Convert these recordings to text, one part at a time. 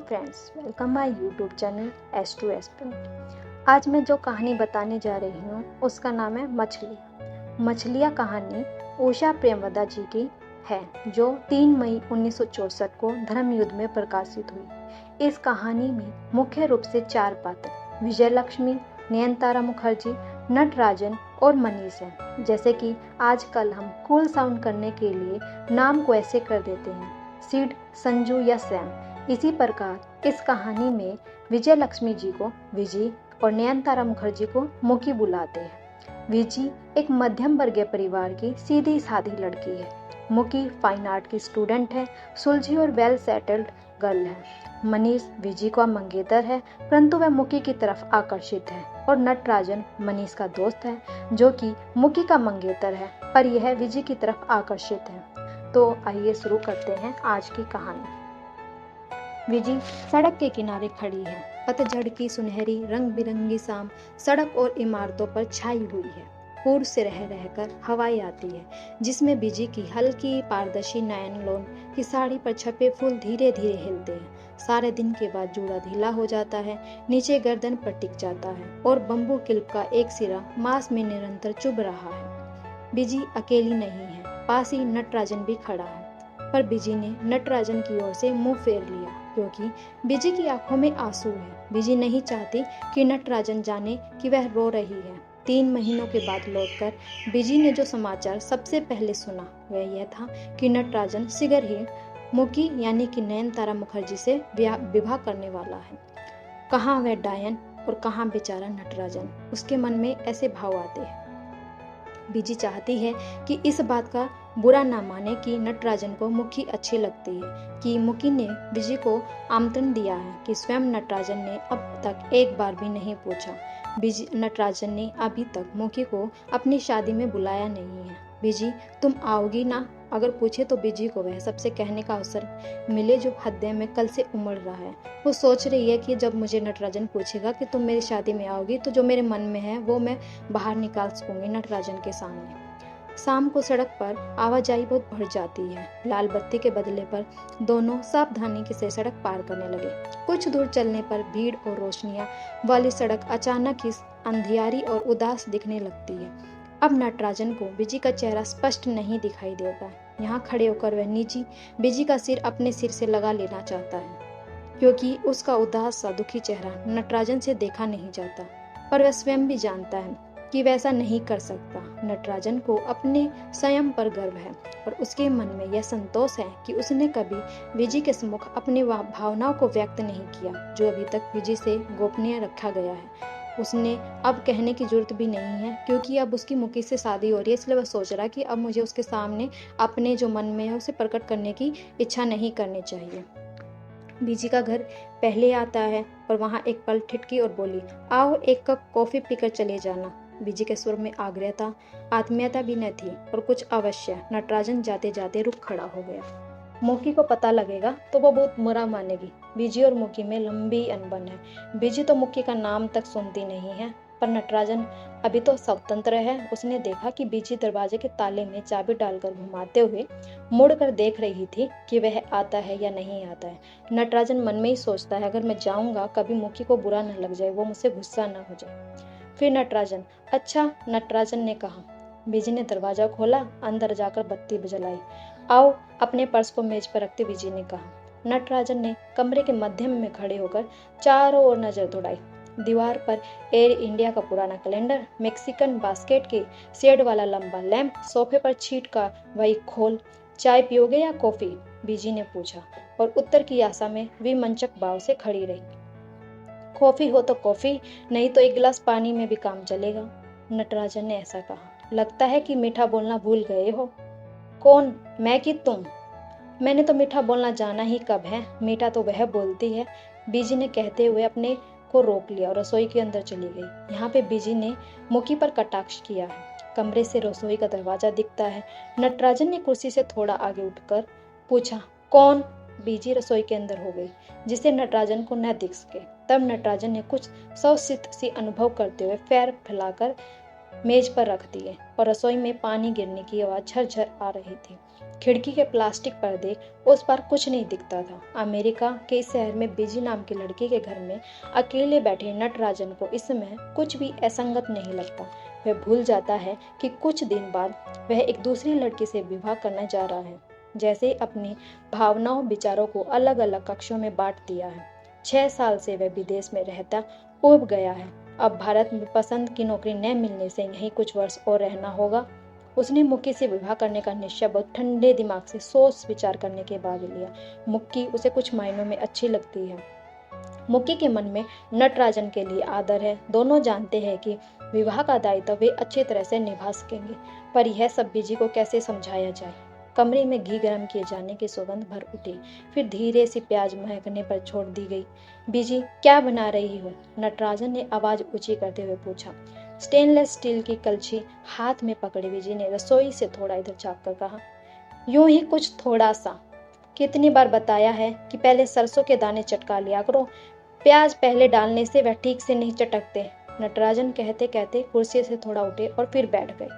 Friends, welcome my YouTube channel S2S पे। आज मैं जो कहानी बताने जा रही हूँ उसका नाम है मछली। मछलियाँ कहानी उषा प्रेमवदा जी की है जो 3 मई 1964 को धर्म युद्ध में प्रकाशित हुई। इस कहानी में मुख्य रूप से 4 पात्र विजयलक्ष्मी, नयनतारा मुखर्जी, नटराजन और मनीष हैं। जैसे कि आजकल हम कूल साउंड करने के लिए नाम को ऐसे कर देते हैं, सिड, संजू या सैम। इसी प्रकार इस कहानी में विजय लक्ष्मी जी को विजी और नयनतारा मुखर्जी को मुकी बुलाते हैं। विजी एक मध्यम वर्गीय परिवार की सीधी सादी लड़की है। मुकी फाइन आर्ट की स्टूडेंट है, सुलझी और वेल सेटल्ड गर्ल है। मनीष विजी का मंगेतर है, परंतु वह मुकी की तरफ आकर्षित है। और नटराजन मनीष का दोस्त है जो कि मुकी का मंगेतर है, पर यह विजी की तरफ आकर्षित है। तो आइए शुरू करते हैं आज की कहानी। विजी सड़क के किनारे खड़ी है। पतझड़ की सुनहरी रंग बिरंगी शाम सड़क और इमारतों पर छाई हुई है। पूर्व से रह रहकर हवाएं आती है जिसमें विजी की हल्की पारदर्शी नायलॉन की साड़ी पर छपे फूल धीरे धीरे हिलते हैं। सारे दिन के बाद जूड़ा ढीला हो जाता है, नीचे गर्दन पर टिक जाता है और बम्बू क्लिप का एक सिरा मांस में निरंतर चुभ रहा है। विजी अकेली नहीं है, पास ही नटराजन भी खड़ा है। पर विजी ने नटराजन की ओर से मुंह फेर लिया क्योंकि विजी की आंखों में आंसू है। विजी नहीं चाहती कि नटराजन जाने कि वह रो रही है। 3 महीनों के बाद लौटकर विजी ने जो समाचार सबसे पहले सुना वह यह था कि नटराजन शीघ्र ही मुकी यानी कि नयनतारा मुखर्जी से विवाह करने वाला है। कहाँ वह डायन और कहाँ बेचारा नटराजन, उसके मन में ऐसे भाव आते हैं। विजी चाहती है कि इस बात का बुरा ना माने कि नटराजन को मुकी अच्छी लगती है, कि मुकी ने विजी को आमंत्रण दिया है कि स्वयं नटराजन ने अब तक एक बार भी नहीं पूछा। नटराजन ने अभी तक मुकी को अपनी शादी में बुलाया नहीं है। विजी तुम आओगी ना? अगर पूछे तो विजी को वह सबसे कहने का अवसर मिले जो हृदय में कल से उमड़ रहा है। वो सोच रही है कि जब मुझे नटराजन पूछेगा कि तुम मेरी शादी में आओगी तो जो मेरे मन में है वो मैं बाहर निकाल सकूंगी नटराजन के सामने। शाम को सड़क पर आवाजाही बहुत बढ़ जाती है। लाल बत्ती के बदले पर दोनों सावधानी से सड़क पार करने लगे। कुछ दूर चलने पर भीड़ और रोशनियां वाली सड़क अचानक ही अंधियारी और उदास दिखने लगती है। अब नटराजन को विजी का चेहरा स्पष्ट नहीं दिखाई देता। यहाँ खड़े होकर वह निजी विजी का सिर अपने सिर से लगा लेना चाहता है क्योंकि उसका उदास सा दुखी चेहरा नटराजन से देखा नहीं जाता। पर वह स्वयं भी जानता है कि वैसा नहीं कर सकता। नटराजन को अपने स्वयं पर गर्व है और उसके मन में यह संतोष है कि उसने कभी विजी के सम्मुख अपनी भावनाओं को व्यक्त नहीं किया जो अभी तक विजी से गोपनीय रखा गया है। उसने अब कहने की जरूरत भी नहीं है क्योंकि अब उसकी मुकी से शादी हो रही है, इसलिए वह सोच रहा है कि अब मुझे उसके सामने अपने जो मन में है उसे प्रकट करने की इच्छा नहीं करनी चाहिए। विजी का घर पहले आता है और वहाँ एक पल ठिठकी और बोली, आओ एक कप कॉफी पीकर चले जाना। विजी के स्वर में आग्रह था, आत्मीयता भी न थी और कुछ अवश्य। नटराजन जाते जाते रुक खड़ा हो गया। मुकी को पता लगेगा तो वो बहुत बुरा मानेगी। विजी और मुकी में लंबी अनबन है। विजी तो मुकी का नाम तक सुनती नहीं है, पर नटराजन अभी तो स्वतंत्र है। उसने देखा कि विजी दरवाजे के ताले में चाबी डालकर घुमाते हुए मुड़कर देख रही थी कि वह आता है या नहीं आता है। नटराजन मन में ही सोचता है, अगर मैं जाऊंगा कभी मुकी को बुरा न लग जाए, वो मुझसे गुस्सा न हो जाए। फिर नटराजन, अच्छा, नटराजन ने कहा। विजी ने दरवाजा खोला, अंदर जाकर बत्ती जलाई। आओ, अपने पर्स को मेज पर रखते विजी ने कहा। नटराजन ने कमरे के मध्य में खड़े होकर चारों ओर नजर दौड़ाई। दीवार पर एयर इंडिया का पुराना कैलेंडर, मैक्सिकन बास्केट के शेड वाला लंबा लैंप, सोफे पर छीट का वही खोल। चाय पियोगे या कॉफी? विजी ने पूछा और उत्तर की आशा में विमंचक भाव से खड़ी रही। कॉफी हो तो कॉफी, नहीं तो एक गिलास पानी में भी काम चलेगा। नटराजन ने ऐसा कहा। लगता है कि मीठा बोलना भूल गए हो। कौन, मैं कि तुम? मैंने तो मीठा बोलना जाना ही कब है, मीठा तो वह बोलती है। विजी ने कहते हुए अपने को रोक लिया और रसोई के अंदर चली गई। यहाँ पे विजी ने मुकी पर कटाक्ष किया है। कमरे से रसोई का दरवाजा दिखता है। नटराजन ने कुर्सी से थोड़ा आगे उठकर पूछा, कौन? विजी रसोई के अंदर हो गई जिसे नटराजन को न दिख सके। तब नटराजन ने कुछ सौसित सी अनुभव करते हुए पैर फैलाकर मेज पर रख दिए और रसोई में पानी गिरने की आवाज झरझर आ रही थी। खिड़की के प्लास्टिक पर्दे, उस पर कुछ नहीं दिखता था। अमेरिका के इस शहर में बिजी नाम की लड़की के घर में अकेले बैठे नटराजन को इस समय कुछ भी असंगत नहीं लगता। वह भूल जाता है कि कुछ दिन बाद वह एक दूसरी लड़की से विवाह करने जा रहा है। जैसे अपनी भावनाओं विचारों को अलग अलग कक्षों में बांट दिया है। 6 साल से वह विदेश में रहता ऊब गया है। अब भारत में पसंद की नौकरी न मिलने से यहीं कुछ वर्ष और रहना होगा। उसने मुक्की से विवाह करने का निश्चय बहुत ठंडे दिमाग से सोच विचार करने के बाद लिया। मुक्की उसे कुछ मायनों में अच्छी लगती है। मुक्की के मन में नटराजन के लिए आदर है। दोनों जानते हैं कि विवाह का दायित्व वे अच्छी तरह से निभा सकेंगे, पर यह सब बीजी को कैसे समझाया जाए। कमरे में घी गर्म किए जाने की सुगंध भर उठी, फिर धीरे से प्याज महकने पर छोड़ दी गई। बीजी, क्या बना रही हो? नटराजन ने आवाज ऊंची करते हुए पूछा। स्टेनलेस स्टील की कलछी हाथ में पकड़े बीजी ने रसोई से थोड़ा इधर झाँक कर कहा, यूं ही कुछ थोड़ा सा। कितनी बार बताया है कि पहले सरसों के दाने चटका लिया करो, प्याज पहले डालने से वह ठीक से नहीं चटकते। नटराजन कहते कहते कुर्सी से थोड़ा उठे और फिर बैठ गए।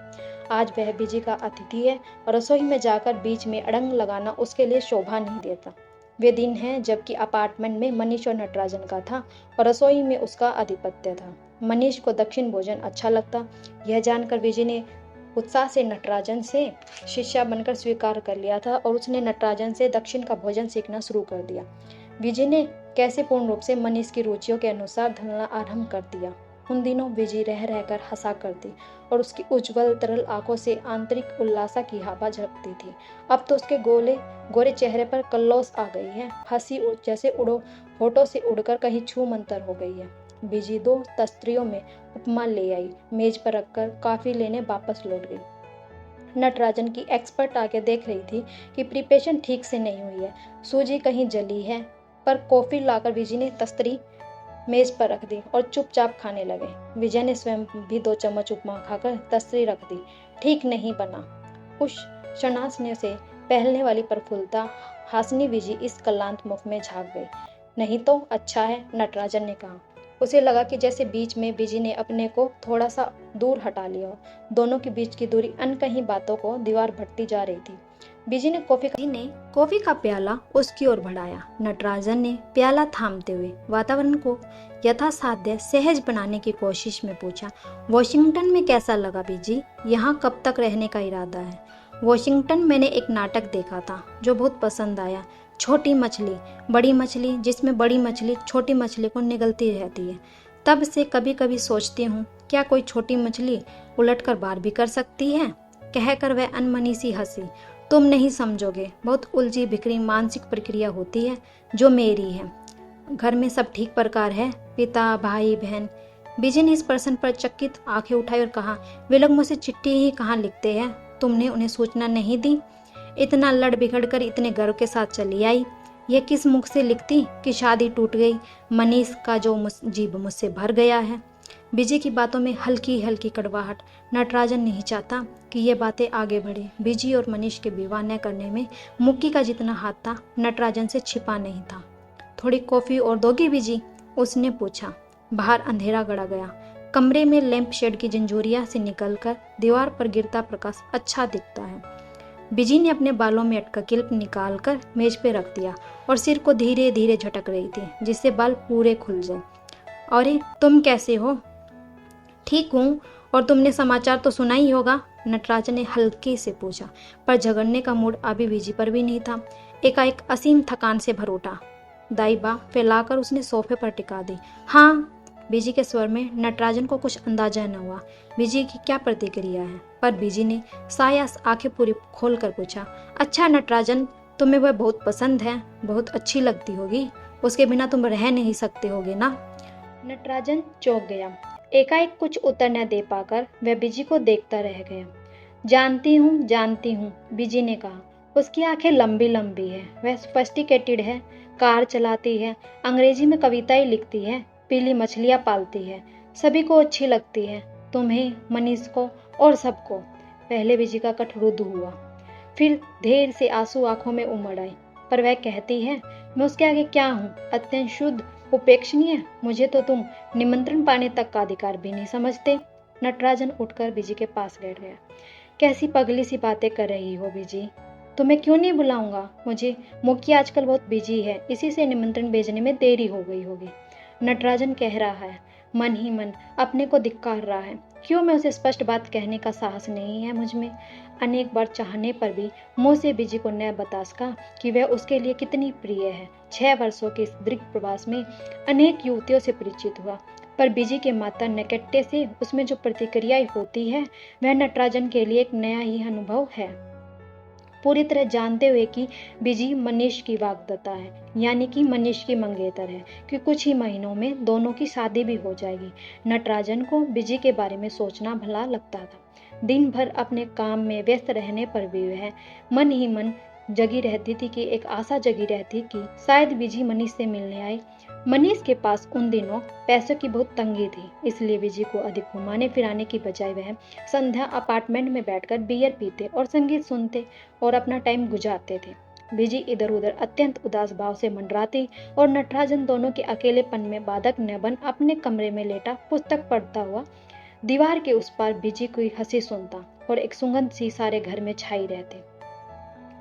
आज वह बीजी का अतिथि है और रसोई में जाकर बीच में अड़ंग लगाना उसके लिए शोभा नहीं देता। वे दिन हैं जबकि अपार्टमेंट में मनीष और नटराजन का था और रसोई में उसका आधिपत्य था। मनीष को दक्षिण भोजन अच्छा लगता। यह जानकर बीजी ने उत्साह से नटराजन से शिष्या बनकर स्वीकार कर लिया था और उसने नटराजन से दक्षिण का भोजन सीखना शुरू कर दिया। विजय ने कैसे पूर्ण रूप से मनीष की रुचियों के अनुसार ढलना आरंभ कर दिया। उन दिनों विजय रह रहकर हंसा करती और उसकी उज्जवल तरल आंखों से आंतरिक उल्लासा की हवा झलकती थी। अब तो उसके गोरे चेहरे पर कल्लोस आ गई है। हंसी जैसे होठों से उड़कर कहीं छू मंतर हो गई है। बीजी 2 तस्त्रियों में उपमा ले आई, मेज पर रखकर कॉफी लेने वापस लौट गई। नटराजन की एक्सपर्ट आके देख रही थी कि प्रिपरेशन ठीक से नहीं हुई है, सूजी कहीं जली है, पर कॉफी लाकर विजय ने तस्तरी मेज पर रख दी और चुपचाप खाने लगे। विजय ने स्वयं भी 2 चम्मच उपमा खाकर तस्तरी रख दी। ठीक नहीं बना। उस शनासने से पहलने वाली प्रफुल्लता हासनी विजय इस कलांत मुख में झांक गई। नहीं तो अच्छा है, नटराजन ने कहा। उसे लगा कि जैसे बीच में विजय ने अपने को थोड़ा सा दूर हटा लिया हो। दोनों के बीच की दूरी अनकही बातों को दीवार बढ़ती जा रही थी। बीजी ने कॉफी का प्याला उसकी ओर बढ़ाया। नटराजन ने प्याला थामते हुए वातावरण को यथासाध्य सहज बनाने की कोशिश में पूछा, वॉशिंगटन में कैसा लगा बीजी? यहाँ कब तक रहने का इरादा है? वॉशिंगटन मैंने एक नाटक देखा था जो बहुत पसंद आया। छोटी मछली बड़ी मछली, जिसमें बड़ी मछली छोटी मछली को निगलती रहती है। तब से कभी कभी सोचती हूँ, क्या कोई छोटी मछली उलटकर बार भी कर सकती है? कहकर वह अनमनी सी हंसी। तुम नहीं समझोगे, बहुत उलझी बिखरी मानसिक प्रक्रिया होती है जो मेरी है। घर में सब ठीक प्रकार है? पिता, भाई, बहन? बीजी ने इस प्रश्न पर चकित आंखें उठाई और कहा, वे लोग मुझसे चिट्ठी ही कहाँ लिखते हैं? तुमने उन्हें सूचना नहीं दी? इतना लड़ बिगड़ कर इतने गर्व के साथ चली आई। यह किस मुख से लिखती कि शादी टूट गई? मनीष का जो जीभ मुझसे भर गया है। बीजी की बातों में हल्की हल्की कड़वाहट। नटराजन नहीं चाहता कि ये बातें आगे बढ़े। बीजी और मनीष के विवाह न करने में मुक्की का जितना हाथ था, नटराजन से छिपा नहीं था। थोड़ी कॉफी और दोगी बीजी? उसने पूछा। बाहर अंधेरा गड़ा गया। कमरे में लैंप शेड की जंजूरिया से निकलकर दीवार पर गिरता प्रकाश अच्छा दिखता है। बीजी ने अपने बालों में अटका क्लिप निकालकर मेज पे रख दिया और सिर को धीरे धीरे झटक रही थी, जिससे बाल पूरे खुल जाए। अरे तुम कैसे हो? ठीक हूँ, और तुमने समाचार तो सुना ही होगा? नटराजन ने हल्के से पूछा, पर झगड़ने का मूड अभी बीजी पर भी नहीं था। एकाएक असीम थकान से भर उठा। दाई बाह फैलाकर उसने सोफे पर टिका दी। हाँ, बीजी के स्वर में नटराजन को कुछ अंदाजा न हुआ बीजी की क्या प्रतिक्रिया है, पर बीजी ने सायास आंखें पूरी खोलकर पूछा, अच्छा नटराजन, तुम्हें वह बहुत पसंद है? बहुत अच्छी लगती होगी, उसके बिना तुम रह नहीं सकते होगे ना? नटराजन चौंक गया। एकाएक कुछ उत्तर न दे पाकर वह बीजी को देखता रह गया। जानती हूँ, बीजी ने कहा। उसकी आंखें लंबी लंबी है, वह सोफिस्टिकेटेड है, कार चलाती है, अंग्रेजी में कविताएं लिखती है, पीली मछलियाँ पालती है, सभी को अच्छी लगती है, तुम्हें, मनीष को और सबको। पहले बीजी का कट रुद्ध हुआ, फिर ढेर से आंसू आंखों में उमड़ आए। पर वह कहती है, मैं उसके आगे क्या हूँ? अत्यंत शुद्ध, उपेक्षणीय। मुझे तो तुम निमंत्रण पाने तक का अधिकार भी नहीं समझते। नटराजन उठकर बीजी के पास बैठ गया। कैसी पगली सी बातें कर रही हो बीजी? तो मैं क्यों नहीं बुलाऊंगा? मुझे मुखी आजकल बहुत बिजी है, इसी से निमंत्रण भेजने में देरी हो गई होगी। नटराजन कह रहा है, मन ही मन अपने को धिक्कार रहा है। क्यों मैं उसे स्पष्ट बात कहने का साहस नहीं है मुझ में। अनेक बार चाहने पर भी मुंह से बिजी को न बता सका कि वह उसके लिए कितनी प्रिय है। 6 वर्षों के इस दीर्घ प्रवास में अनेक युवतियों से परिचित हुआ, पर बिजी के माता निकटते से उसमें जो प्रतिक्रियाएं होती है वह नटराजन के लिए एक नया ही अनुभव है। पूरी तरह जानते हुए कि बिजी मनीष की वाग्दत्ता है, यानी कि मनीष की मंगेतर है, कि कुछ ही महीनों में दोनों की शादी भी हो जाएगी। नटराजन को बिजी के बारे में सोचना भला लगता था। दिन भर अपने काम में व्यस्त रहने पर भी वह मन ही मन जगी रहती थी कि एक आशा जगी रहती कि शायद बिजी मनीष से मिलने आए। मनीष के पास उन दिनों पैसों की बहुत तंगी थी, इसलिए बिजी को अधिक घुमाने फिराने की बजाय वह संध्या अपार्टमेंट में बैठकर बियर पीते और संगीत सुनते और अपना टाइम गुजारते थे। बिजी इधर उधर अत्यंत उदास भाव से मंडराती और नटराजन दोनों के अकेलेपन में बाधक न बन अपने कमरे में लेटा पुस्तक पढ़ता हुआ दीवार के उस पार बिजी की हंसी सुनता और एक सुगंध सी सारे घर में छाई रहती।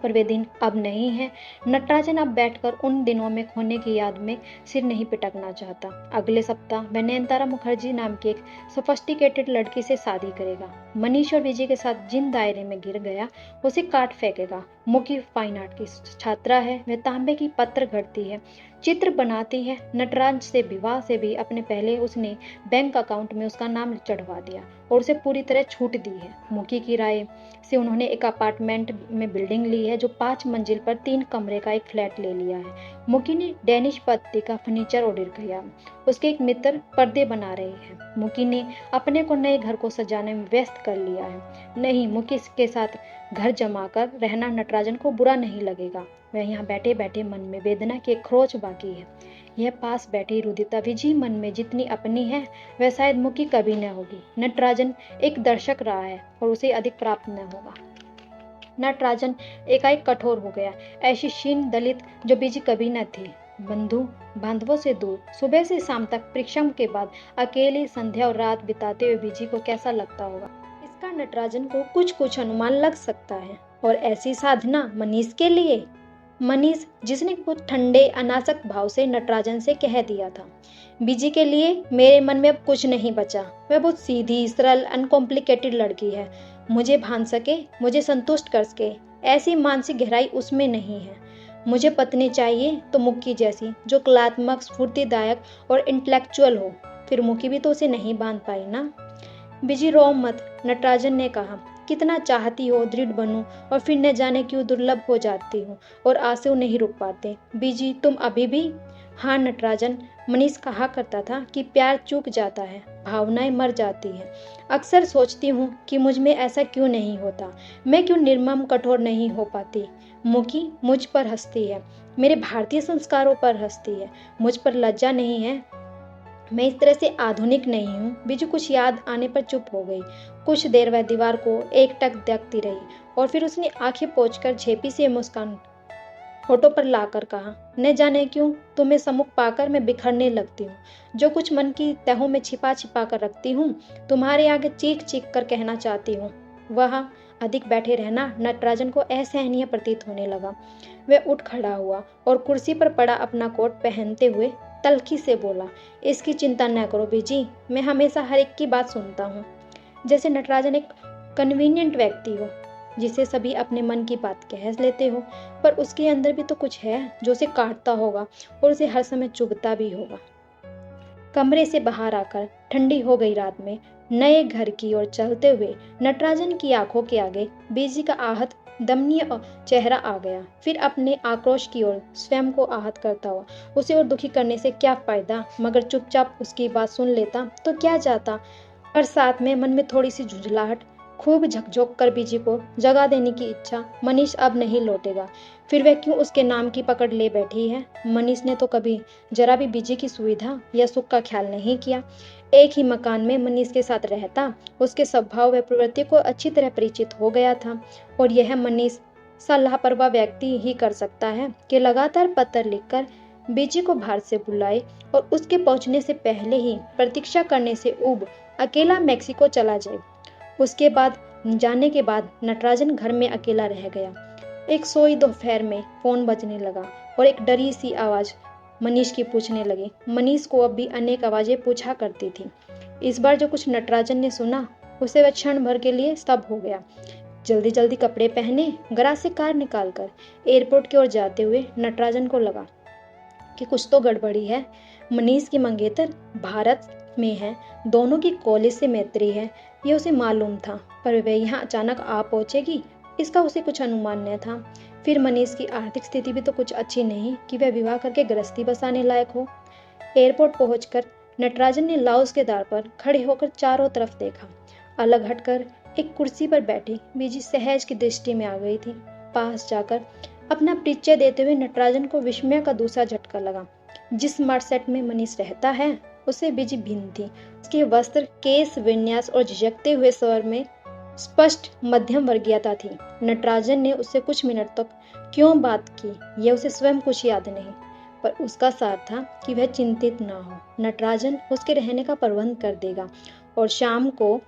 पर वे दिन अब नहीं है। नटराजन अब बैठकर उन दिनों में खोने की याद में सिर नहीं पिटकना चाहता। अगले सप्ताह वह नयनतारा मुखर्जी नाम की एक सोफिस्टिकेटेड लड़की से शादी करेगा। मनीष और विजय के साथ जिन दायरे में गिर गया उसे काट फेंकेगा। मुखी फाइन आर्ट की छात्रा है, वह तांबे की पत्र गढ़ती है, चित्र बनाती है। नटराज से विवाह से भी अपने पहले उसने बैंक अकाउंट में उसका नाम चढ़वा दिया और उसे पूरी तरह छूट दी है। मुखी की राय से उन्होंने एक अपार्टमेंट में बिल्डिंग ली है जो 5 मंजिल पर 3 कमरे का एक फ्लैट ले लिया है। मुखी ने डेनिश पत्ती का फर्नीचर ऑर्डर किया। उसके एक मित्र पर्दे बना रहे हैं। मुखी ने अपने को नए घर को सजाने में व्यस्त कर लिया है। नहीं, मुखी के साथ घर जमा कर रहना नटराजन को बुरा नहीं लगेगा। वह यहाँ बैठे बैठे मन में वेदना की खरोच बाकी है। यह पास बैठी रुदिता विजय मन में जितनी अपनी है वह शायद मुखी कभी न होगी। नटराजन एक दर्शक रहा है और उसे अधिक प्राप्त न होगा। नटराजन एकाएक कठोर हो गया, ऐसी क्षीण दलित जो बिजी कभी न थी। बंधु बांधवों से दूर सुबह से शाम तक परिश्रम के बाद अकेले संध्या और रात बिताते हुए बिजी को कैसा लगता होगा, इसका नटराजन को कुछ अनुमान लग सकता है। और ऐसी साधना मनीष के लिए, मनीष जिसने कुछ ठंडे अनासक्त भाव से नटराजन से कह दिया था, बिजी के लिए मेरे मन में अब कुछ नहीं बचा। वह बहुत सीधी सरल अनकॉम्प्लिकेटेड लड़की है, मुझे भान सके, मुझे संतुष्ट कर सके, ऐसी मानसिक गहराई उसमें नहीं है। मुझे पत्नी चाहिए तो मुक्की जैसी, जो कलात्मक, स्फूर्तिदायक और इंटेलेक्चुअल हो। फिर मुक्की भी तो उसे नहीं बांध पाई ना। बिजी रो मत, नटराजन ने कहा। कितना चाहती हो दृढ़ बनूं और फिर न जाने क्यों दुर्लभ हो जाती हूँ और आंसू नहीं रुक पाते। बिजी तुम अभी भी? हाँ नटराजन, मनीष कहा करता था कि प्यार चूक जाता है, भावनाएं मर जाती हैं। अक्सर सोचती हूँ कि मुझ में ऐसा क्यों नहीं होता, मैं क्यों निर्मम कठोर नहीं हो पाती। मुखी मुझ पर हंसती है, मेरे भारतीय संस्कारों पर हंसती है, मुझ पर लज्जा नहीं है। मैं इस तरह से आधुनिक नहीं हूँ। बिजू कुछ याद आने पर चुप हो गई। कुछ देर वह दीवार को एकटक देखती रही और फिर उसने आंखें पोंछकर झेपी से मुस्कान होठों पर लाकर कहा, न जाने क्यों तुम्हें सम्मुख पाकर मैं बिखरने लगती हूँ। जो कुछ मन की तहों में छिपा छिपा कर रखती हूँ तुम्हारे आगे चीख चीख कर कहना चाहती हूँ। वह अधिक बैठे रहना नटराजन को असहनीय प्रतीत होने लगा। वह उठ खड़ा हुआ और कुर्सी पर पड़ा अपना कोट पहनते हुए तल्खी से बोला, इसकी चिंता न करो बीजी, मैं हमेशा हर एक की बात सुनता हूँ। जैसे नटराजन एक कन्वीनियंट व्यक्ति हो जिसे सभी अपने मन की बात कह लेते हो, पर उसके अंदर भी तो कुछ है जो उसे काटता होगा और उसे हर समय चुभता भी होगा। कमरे से बाहर आकर ठंडी हो गई रात में नए घर की ओर चलते हुए नटराजन की आंखों के आगे बीजी का आहत दमनीय चेहरा आ गया। फिर अपने आक्रोश की ओर स्वयं को आहत करता हुआ, उसे और दुखी करने से क्या फायदा, मगर चुपचाप उसकी बात सुन लेता तो क्या जाता। पर साथ में मन में थोड़ी सी झुंझलाहट, खूब झकझोक कर बीजी को जगा देने की इच्छा। मनीष अब नहीं लौटेगा, फिर वह क्यों उसके नाम की पकड़ ले बैठी है। मनीष ने तो कभी जरा भी बीजी की सुविधा या सुख का ख्याल नहीं किया। एक ही मकान में मनीष के साथ रहता, उसके स्वभाव व प्रवृत्ति को अच्छी तरह परिचित हो गया था। और यह मनीष सा लापरवाह व्यक्ति ही कर सकता है कि लगातार पत्र लिखकर बीजी को भारत से बुलाए और उसके पहुंचने से पहले ही प्रतीक्षा करने से ऊब अकेला मेक्सिको चला जाए। उसके बाद जाने के बाद नटराजन घर में अकेला रह गया। एक सोई दोपहर में फोन बजने लगा और एक डरी सी आवाज मनीष की पूछने लगी। मनीष को अब भी अनेक आवाजें पूछा करती थी। इस बार जो कुछ नटराजन ने सुना उसे वह क्षण भर के लिए स्तब्ध हो गया। जल्दी जल्दी कपड़े पहने गराज से कार निकालकर एयरपोर्ट की ओर जाते हुए नटराजन को लगा कि कुछ तो गड़बड़ी है। मनीष की मंगेतर भारत में है, दोनों की कॉलेज से मैत्री है, ये उसे मालूम था, पर वह यहाँ अचानक आ पहुंचेगी इसका उसे कुछ अनुमान न था। फिर मनीष की आर्थिक स्थिति भी तो कुछ अच्छी नहीं कि वह विवाह करके गृहस्थी बसाने लायक हो। एयरपोर्ट पहुंचकर नटराजन ने लाउस के द्वार पर खड़े होकर चारों तरफ देखा। अलग हटकर एक कुर्सी पर बैठी बीजी सहज की दृष्टि में आ गई थी। पास जाकर अपना परिचय देते हुए नटराजन को विस्मय का दूसरा झटका लगा। जिस स्मार्ट सेट में मनीष रहता है उससे बीजी भिन्न थी। उसके वस्त्र, केस, विन्यास और झिझकते हुए स्वर में स्पष्ट मध्यम वर्गीयता थी। नटराजन ने उससे कुछ मिनट तक क्यों बात की यह उसे स्वयं कुछ याद नहीं, पर उसका सार था कि वह चिंतित न हो। नटराजन उसके रहने का प्रबंध कर देगा और शाम को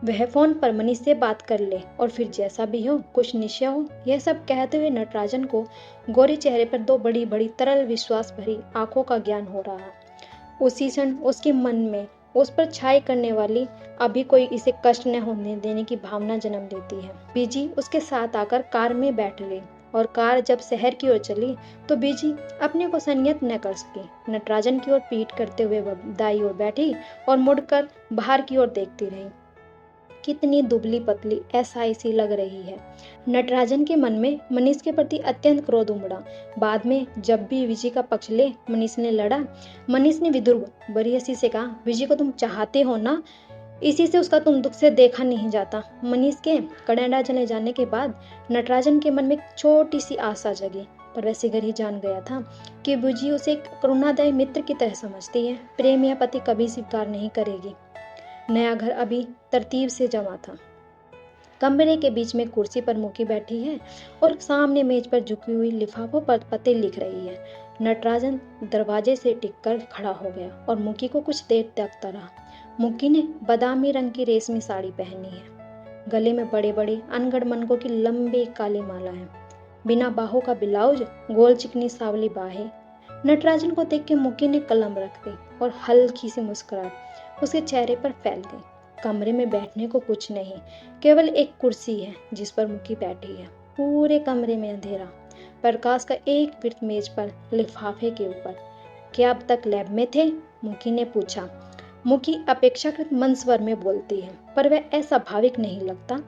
वह फोन पर मनीष से बात कर ले और फिर जैसा भी हो कुछ निश्चय हो। यह सब कहते हुए नटराजन को गोरे चेहरे पर दो बड़ी बड़ी तरल विश्वास भरी आंखों का ज्ञान हो रहा। उसी क्षण उसके मन में उस पर छाई करने वाली अभी कोई इसे कष्ट न होने देने की भावना जन्म लेती है। बीजी उसके साथ आकर कार में बैठ गई और कार जब शहर की ओर चली तो बीजी अपने को संयत न कर सकी। नटराजन की ओर पीठ करते हुए वह दाई ओर बैठी और मुड़कर बाहर की ओर देखती रही। कितनी दुबली पतली ऐसा सी लग रही है। नटराजन के मन में मनीष के प्रति अत्यंत क्रोध उमड़ा। बाद में जब भी विजय का पक्ष ले मनीष ने लड़ा, मनीष ने विद्रुप बड़ी हंसी से कहा, विजय को तुम चाहते हो ना, इसी से उसका तुम दुख से देखा नहीं जाता। मनीष के कनाडा चले जाने के बाद नटराजन के मन में छोटी सी आशा जगी, पर वह शीघ्र ही जान गया था कि बुजी उसे एक करुणादायी मित्र की तरह समझती है। प्रेम या पति कभी स्वीकार नहीं करेगी। नया घर अभी तरतीब से जमा था। कमरे के बीच में कुर्सी पर मुकी बैठी है और सामने मेज पर झुकी हुई लिफाफों पर पते लिख रही है। नटराजन दरवाजे से टिककर खड़ा हो गया और मुकी को कुछ देर देखता रहा। मुकी ने बादामी रंग की रेशमी साड़ी पहनी है। गले में बड़े बड़े अनगढ़ मनकों की लंबी काली माला है। बिना बाहों का ब्लाउज, गोल चिकनी सावली बाहें। नटराजन को देख के मुकी ने कलम रख दी और हल्की सी मुस्कुराहट उसके चेहरे पर फैल गई। कमरे में बैठने को कुछ नहीं, केवल एक कुर्सी है जिस पर मुकी बैठी है। पूरे कमरे में अंधेरा, प्रकाश का एक वृत्त मेज पर लिफाफे के ऊपर। क्या अब तक लैब में थे? मुकी ने पूछा। मुकी अपेक्षाकृत मंद स्वर में बोलती है, पर वह ऐसा भाविक नहीं लगता।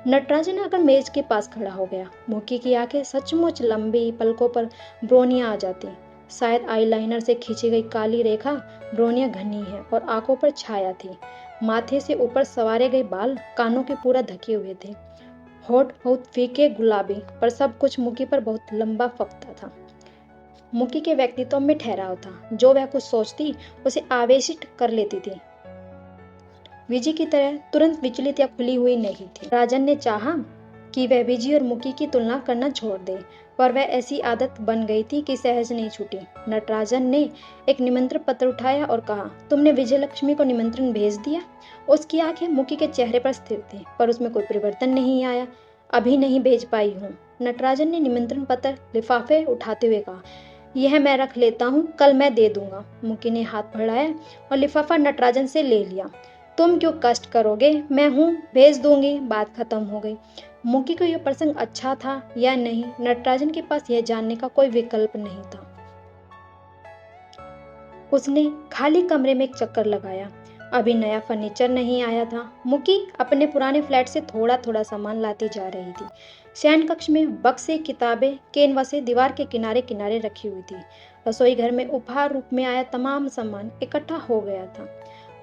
नटराजन आकर मेज के पास खड़ा हो गया। मुकी की आंखें सचमुच लंबी, पलकों पर ब्रोनियां आ जाती। शायद आईलाइनर से खींची गई काली रेखा ब्रोनियां घनी है और आंखों पर छाया थी। माथे से ऊपर सवारे गए बाल कानों के पूरा ढके हुए थे। होठ बहुत फीके गुलाबी, पर सब कुछ मुकी पर बहुत लंबा फकता था। मुकी के व्यक्तित्व में ठहराव था। जो वह कुछ सोचती उसे आवेशित कर लेती थी। विजय की तरह तुरंत विचलित या खुली हुई नहीं थी। राजन ने चाहा कि वह विजय और मुकी की तुलना करना छोड़ दे, पर वह ऐसी आदत बन गई थी कि सहज नहीं छूटी। नटराजन ने एक निमंत्रण पत्र उठाया और कहा, तुमने विजय लक्ष्मी को निमंत्रण भेज दिया? उसकी आंखें मुकी के चेहरे पर स्थिर थी, पर उसमें कोई परिवर्तन नहीं आया। अभी नहीं भेज पाई हूँ। नटराजन ने निमंत्रण पत्र लिफाफे उठाते हुए कहा, यह मैं रख लेता हूँ, कल मैं दे दूंगा। मुकी ने हाथ बढ़ाया और लिफाफा नटराजन से ले लिया। तुम क्यों कष्ट करोगे, मैं हूँ, भेज दूंगी। बात खत्म हो गई। मुकी को यह प्रसंग अच्छा था या नहीं, नटराजन के पास यह जानने का कोई विकल्प नहीं था। उसने खाली कमरे में एक चक्कर लगाया। अभी नया फर्नीचर नहीं आया था। मुकी अपने पुराने फ्लैट से थोड़ा थोड़ा सामान लाती जा रही थी। शयन कक्ष में बक्से, किताबें, कैनवासें दीवार के किनारे किनारे रखी हुई थी। रसोई घर में उपहार रूप में आया तमाम सामान इकट्ठा हो गया था।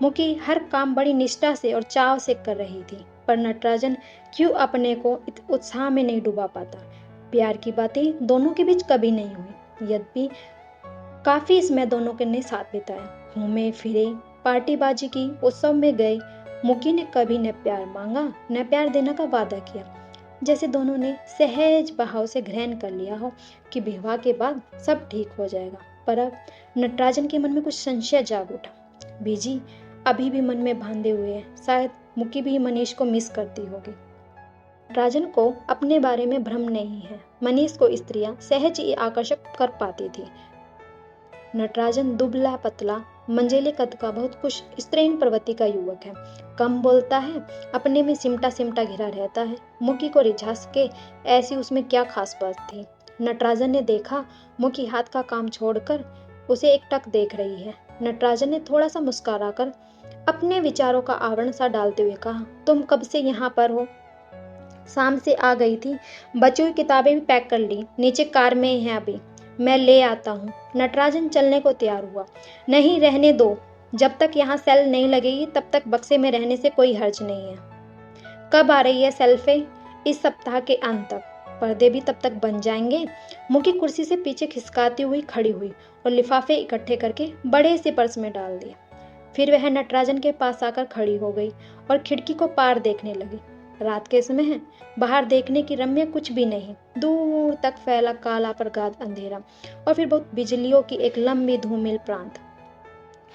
मुकी हर काम बड़ी निष्ठा से और चाव से कर रही थी, पर नटराजन क्यों अपने को उत्साह में नहीं डुबा पाता। प्यार की बातें दोनों के बीच कभी नहीं हुई, यद्यपि काफी समय दोनों ने साथ बिताया। घूमे फिरे, पार्टीबाजी की, उत्सव में गए। मुकी ने कभी न प्यार मांगा न प्यार देने का वादा किया, जैसे दोनों ने सहज भाव से ग्रहण कर लिया हो कि विवाह के बाद सब ठीक हो जाएगा। पर अब नटराजन के मन में कुछ संशय जाग उठा। बीजी अभी भी मन में बांधे हुए है। शायद मुकी भी मनीष को मिस करती होगी। नटराजन को अपने बारे में भ्रम नहीं है। मनीष को स्त्रियां सहज ही आकर्षक कर पाती थी। नटराजन दुबला पतला मंझेले कद का बहुत कुछ स्त्रीण प्रवृत्ति का युवक है। कम बोलता है, अपने में सिमटा सिमटा घिरा रहता है। मुकी को रिझा सके ऐसी उसमें क्या खास बात थी। नटराजन ने देखा मुकी हाथ का काम छोड़कर उसे एकटक देख रही है। नटराजन ने थोड़ा सा मुस्कुरा कर अपने विचारों का आवरण सा डालते हुए कहा, तुम कब से यहाँ पर हो? शाम से आ गई थी, बची हुई किताबें भी पैक कर ली, नीचे कार में हैं अभी, मैं ले आता हूँ। नटराजन चलने को तैयार हुआ। नहीं, रहने दो, जब तक यहाँ सेल नहीं लगेगी तब तक बक्से में रहने से कोई हर्ज नहीं है। कब आ रही है सेल्फे? इस सप्ताह के अंत तक। पर्दे भी तब तक बन जाएंगे। मुकी कुर्सी से पीछे खिसकाती हुई खड़ी हुई और लिफाफे इकट्ठे करके बड़े से पर्स में डाल दिए। फिर वह नटराजन के पास आकर खड़ी हो गई और खिड़की को पार देखने लगी। रात के समय है, बाहर देखने की रम्य कुछ भी नहीं। दूर तक फैला काला प्रगाढ़ अंधेरा और फिर बहुत बिजलियों की एक लंबी धूमिल प्रांत।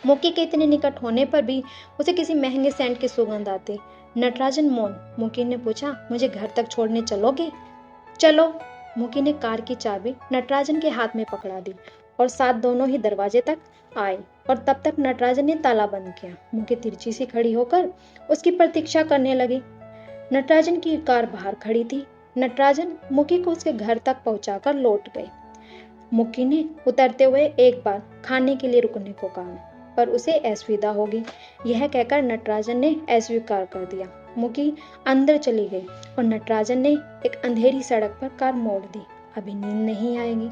मुकी के इतने निकट होने पर भी उसे किसी महंगे सेंट की सुगंध आती। नटराजन मौन। मुकी ने पूछा, मुझे घर तक छोड़ने चलोगे? चलो। मुकी ने कार की चाबी नटराजन के हाथ में पकड़ा दी और साथ दोनों ही दरवाजे तक आए और तब तक नटराजन ने ताला बंद किया। मुकी तिरछी सी खड़ी होकर उसकी प्रतीक्षा करने लगी। नटराजन की कार बाहर खड़ी थी। नटराजन मुकी को उसके घर तक पहुंचाकर लौट गए। मुकी ने उतरते हुए एक बार खाने के लिए रुकने को कहा, पर उसे असुविधा होगी। यह कहकर नटराजन ने अस्वीकार कर दिया। मुकी अंदर चली गई और नटराजन ने एक अंधेरी सड़क पर कार मोड़ दी। अभी नींद नहीं आएगी,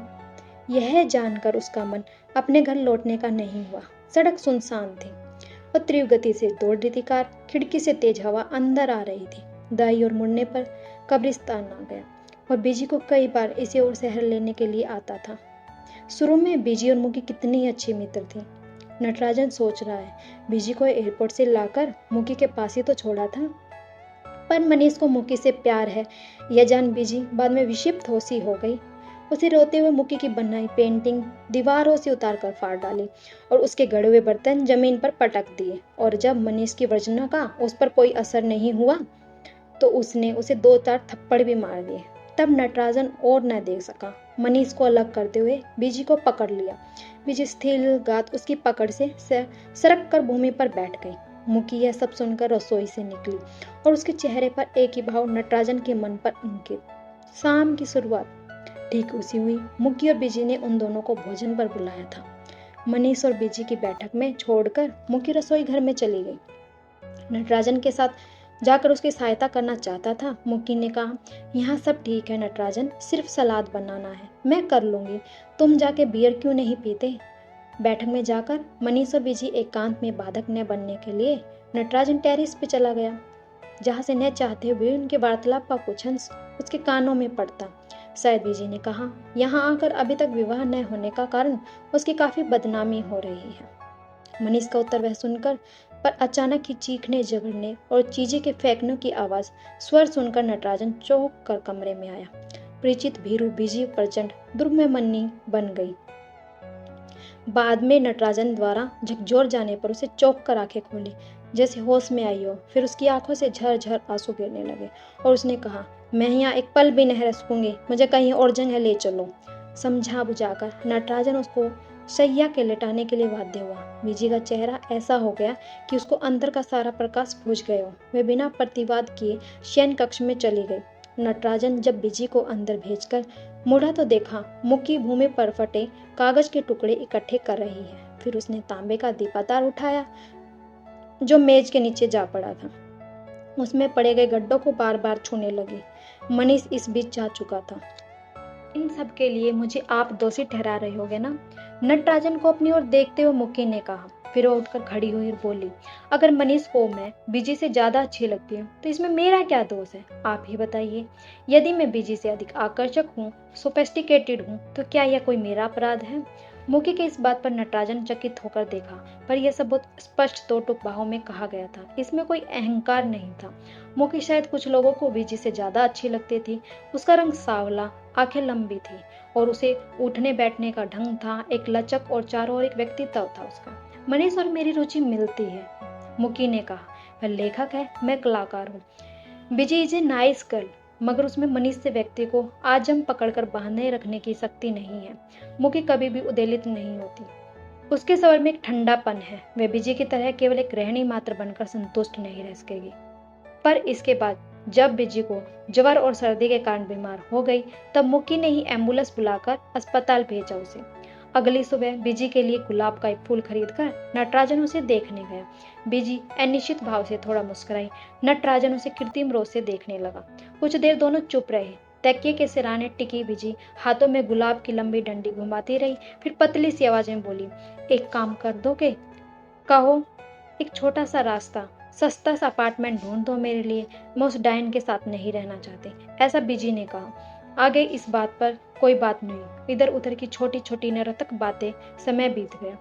यह जानकर उसका मन अपने घर लौटने का नहीं हुआ। सड़क सुनसान थी और तीव्र गति से दौड़ रही थी कार। खिड़की से तेज हवा अंदर आ रही थी। दाईं ओर मुड़ने पर कब्रिस्तान आ गया और बीजी को कई बार इसे और शहर लेने के लिए आता था। शुरू में बीजी और मुकी कितनी अच्छी मित्र थी। नटराजन सोच रहा है, बीजी को एयरपोर्ट से लाकर मुकी के पास ही तो छोड़ा था, पर मनीष को मुकी से प्यार है यह जान बीजी बाद में विक्षिप्त हो सी हो गई। उसे रोते हुए मुकी की बनाई पेंटिंग दीवारों से उतार कर फाड़ डाली और उसके गड़े हुए बर्तन जमीन पर पटक दिए। और जब मनीष की वर्जना का उस पर कोई असर नहीं हुआ तो उसने उसे 2-4 थप्पड़ भी मार दिए। तब नटराजन और न देख सका। मनीष को अलग करते हुए बीजी को पकड़ लिया। बीजी स्थिर गात उसकी पकड़ से सरक कर भूमि पर बैठ गई। मुकी यह सब सुनकर रसोई से निकली और उसके चेहरे पर एक ही भाव नटराजन के मन पर अंकित। शाम की शुरुआत ठीक उसी हुई। मुकी और बीजी ने उन दोनों को भोजन पर बुलाया था। मनीष और बीजी की बैठक में छोड़कर मुकी रसोई घर में चली गई। नटराजन के साथ जाकर उसकी सहायता करना चाहता था। मुकी ने कहा, यहाँ सब ठीक है नटराजन, सिर्फ सलाद बनाना है, मैं कर लूंगी, तुम जाके बियर क्यों नहीं पीते? बैठक में जाकर मनीष और बीजी एकांत में बाधक न बनने के लिए नटराजन टेरिस पे चला गया, जहाँ से न चाहते हुए उनके वार्तालाप का कुछ अंश उसके कानों में पड़ता। शायद बीजी ने कहा, यहाँ आकर अभी तक विवाह न होने का कारण उसकी काफी बदनामी हो रही है। मनीष का उत्तर वह सुनकर, पर अचानक ही चीखने झगड़ने और चीजें के फेंकने की आवाज स्वर सुनकर नटराजन चौंक कर कमरे में आया। परिचित भीरू बीजी प्रचंड दुर्मनी बन गई। बाद में नटराजन द्वारा झकझोर जाने पर उसे चौंक कर आंखें खोली, जैसे होश में आई हो। फिर उसकी आंखों से झरझर आंसू गिरने लगे और उसने कहा, मैं यहाँ एक पल भी नहीं रह सकूंगी, मुझे कहीं और जगह ले चलो। समझा बुझाकर नटराजन उसको शैया के लेटाने के लिए बाध्य हुआ। बीजी का चेहरा ऐसा हो गया कि उसको अंदर का सारा प्रकाश बुझ गया हो। वह बिना प्रतिवाद किए शयन कक्ष में चली गई। नटराजन जब बीजी को अंदर भेजकर मुड़ा तो देखा मुकी भूमि पर फटे कागज के टुकड़े इकट्ठे कर रही है। फिर उसने तांबे का दीपातार उठाया जो मेज के नीचे जा पड़ा था। उसमें पड़े गए गड्ढों को बार बार छूने लगी। मनीष इस बीच जा चुका था। इन सब के लिए मुझे आप दोषी ठहरा रहे होगे ना? नटराजन को अपनी ओर देखते हुए मुकी ने कहा। फिर वो उठकर खड़ी हुई और बोली, अगर मनीष को मैं बीजी से ज्यादा अच्छी लगती हूँ तो इसमें मेरा क्या दोष है? आप ही बताइए। यदि मैं बीजी से अधिक आकर्षक हूँ, सोफिस्टिकेटेड हूँ, तो क्या यह कोई मेरा अपराध है? मुकी के इस बात पर नटराजन चकित होकर देखा, पर यह सब बहुत स्पष्ट 2 टूक बाहों में कहा गया था। इसमें कोई अहंकार नहीं था। मुकी शायद कुछ लोगों को बीजी से ज्यादा अच्छी लगती थी। उसका रंग सांवला, आंखें लंबी थी और उसे उठने बैठने का ढंग था, एक लचक और चारों ओर एक व्यक्तित्व था उसका। मनीष और मेरी रुचि मिलती है, मुकी ने कहा। वह लेखक है, मैं कलाकार हूँ। बीजी इज ए नाइस गर्ल। मगर उसमें मनुष्य व्यक्ति को आजम पकड़कर बांधे रखने की शक्ति नहीं है। मुकी कभी भी उद्वेलित नहीं होती। उसके स्वर में एक ठंडापन है। वह बिजी की तरह केवल एक गृहिणी मात्र बनकर संतुष्ट नहीं रह सकेगी। पर इसके बाद जब बिजी को ज्वर और सर्दी के कारण बीमार हो गई, तब मुकी ने ही एम्बुलेंस बुलाकर अस्पताल भेजा उसे। अगली सुबह बिजी के लिए गुलाब का एक फूल खरीदकर नटराजन उसे देखने गया। बिजी अनिश्चित भाव से थोड़ा मुस्कुराई। नटराजन उसे कृत्रिम रोज से देखने लगा। कुछ देर दोनों चुप रहे। तकिए के सिराने टिकी बिजी हाथों में गुलाब की लंबी डंडी घुमाती रही। फिर पतली सी आवाज में बोली, एक काम कर दोगे? कहो। एक छोटा सा रास्ता, सस्ता सा अपार्टमेंट ढूंढ दो मेरे लिए। मैं उस डायन के साथ नहीं रहना चाहती, ऐसा बिजी ने कहा। आगे इस बात पर कोई बात नहीं। इधर उधर की छोटी छोटी निरर्थक बातें। समय बीत गया।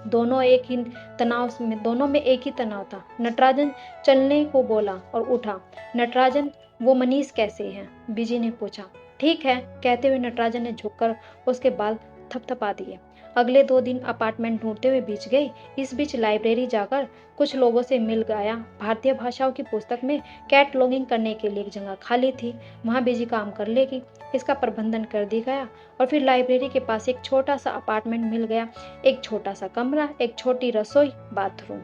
दोनों में एक ही तनाव था। नटराजन चलने को बोला और उठा। नटराजन, वो मनीष कैसे हैं? बिजी ने पूछा। ठीक है, कहते हुए नटराजन ने झुककर उसके बाल थपथपा दिए। अगले 2 दिन अपार्टमेंट ढूंढते हुए बीत गए। इस बीच लाइब्रेरी जाकर कुछ लोगों से मिल गया। भारतीय भाषाओं की पुस्तक में कैटलॉगिंग करने के लिए एक जगह खाली थी, वहां बिजी काम कर लेगी। इसका प्रबंधन कर दिया गया और फिर लाइब्रेरी के पास एक छोटा सा अपार्टमेंट मिल गया। एक छोटा सा कमरा, एक छोटी रसोई, बाथरूम।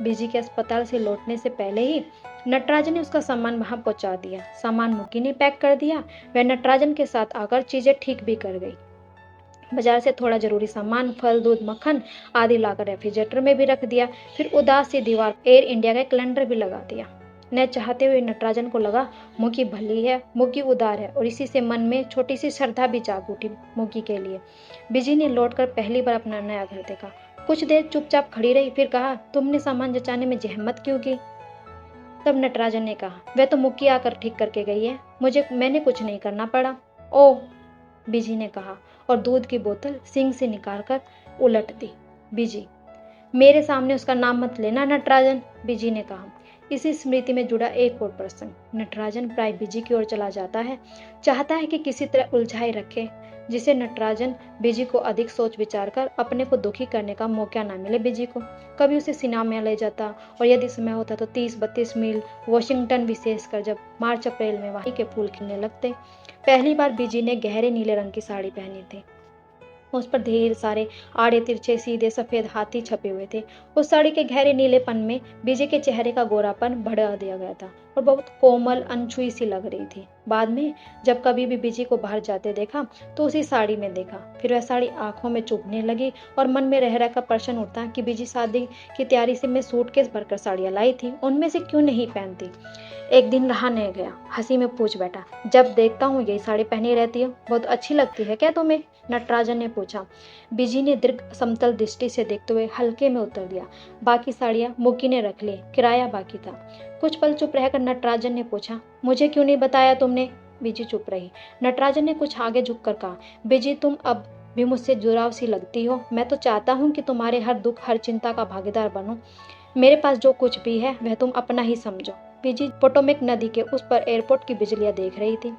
बिजी के अस्पताल से लौटने से पहले ही नटराजन ने उसका सामान वहां पहुंचा दिया। सामान मुकी ने पैक कर दिया। वह नटराजन के साथ आकर चीजें ठीक भी कर गई। बाजार से थोड़ा जरूरी सामान, फल, दूध, मक्खन आदि लाकर रेफ्रिजरेटर में भी रख दिया। फिर उदास सी दीवार एयर इंडिया का कैलेंडर भी लगा दिया। न चाहते हुए नटराजन को लगा मुकी भली है, मुकी उदार है, और इसी से मन में छोटी सी श्रद्धा भी जाग उठी मुकी के लिए। बिजी ने लौटकर पहली बार अपना नया घर देखा। कुछ देर चुपचाप खड़ी रही, फिर कहा, तुमने सामान जचाने में जहमत क्यों की? तब नटराजन ने कहा, वह तो मुकी आकर ठीक करके गई है, मैंने कुछ नहीं करना पड़ा। ओह, बिजी ने कहा और दूध की बोतल सिंक से निकालकर उलट दी। बिजी, मेरे सामने उसका नाम मत लेना नटराजन, बिजी ने कहा। इसी स्मृति में जुड़ा एक और प्रसंग। नटराजन प्राय बिजी की ओर चला जाता है, चाहता है कि किसी तरह उलझाए रखे, जिसे नटराजन बिजी को अधिक सोच विचार कर अपने को दुखी करने का मौका ना मिले। बिजी को कभी उसे सिनेमा में ले जाता और यदि समय होता तो 30-32 मील वॉशिंगटन, विशेषकर जब मार्च अप्रैल में वहीं के फूल खिलने लगते। पहली बार बिजी ने गहरे नीले रंग की साड़ी पहनी थी। उस पर ढेर सारे आड़े तिरछे सीधे सफेद हाथी छपे हुए थे। उस साड़ी के गहरे नीलेपन में बिजी के चेहरे का गोरापन बढ़ा दिया गया था और बहुत कोमल अनछुई सी लग रही थी। बाद में जब कभी भी बिजी को बाहर जाते देखा तो उसी साड़ी में देखा। फिर वह साड़ी आंखों में चुभने लगी और मन में रह का प्रश्न उठता कि बिजी शादी की तैयारी से मैं सूटकेस भरकर साड़ियाँ लाई थी, उनमें से क्यों नहीं पहनती। एक दिन रहा नहीं गया, हंसी में पूछ बैठा, जब देखता हूँ यही साड़ी पहनी रहती हो, बहुत अच्छी लगती है क्या तुम्हें? नटराजन ने पूछा। बिजी ने दीर्घ समतल दृष्टि से देखते हुए हल्के में उत्तर दिया, बाकी साड़ियाँ मुकी ने रख ली, किराया बाकी था। कुछ पल चुप रहकर नटराजन ने पूछा, मुझे क्यों नहीं बताया तुमने? बिजी चुप रही। नटराजन ने कुछ आगे झुककर कहा, बिजी तुम अब भी मुझसे जुड़ाव सी लगती हो। मैं तो चाहता हूँ कि तुम्हारे हर दुख हर चिंता का भागीदार बनूं। मेरे पास जो कुछ भी है वह तुम अपना ही समझो। बिजी पोटोमेक नदी के उस पर एयरपोर्ट की बिजलियां देख रही थी।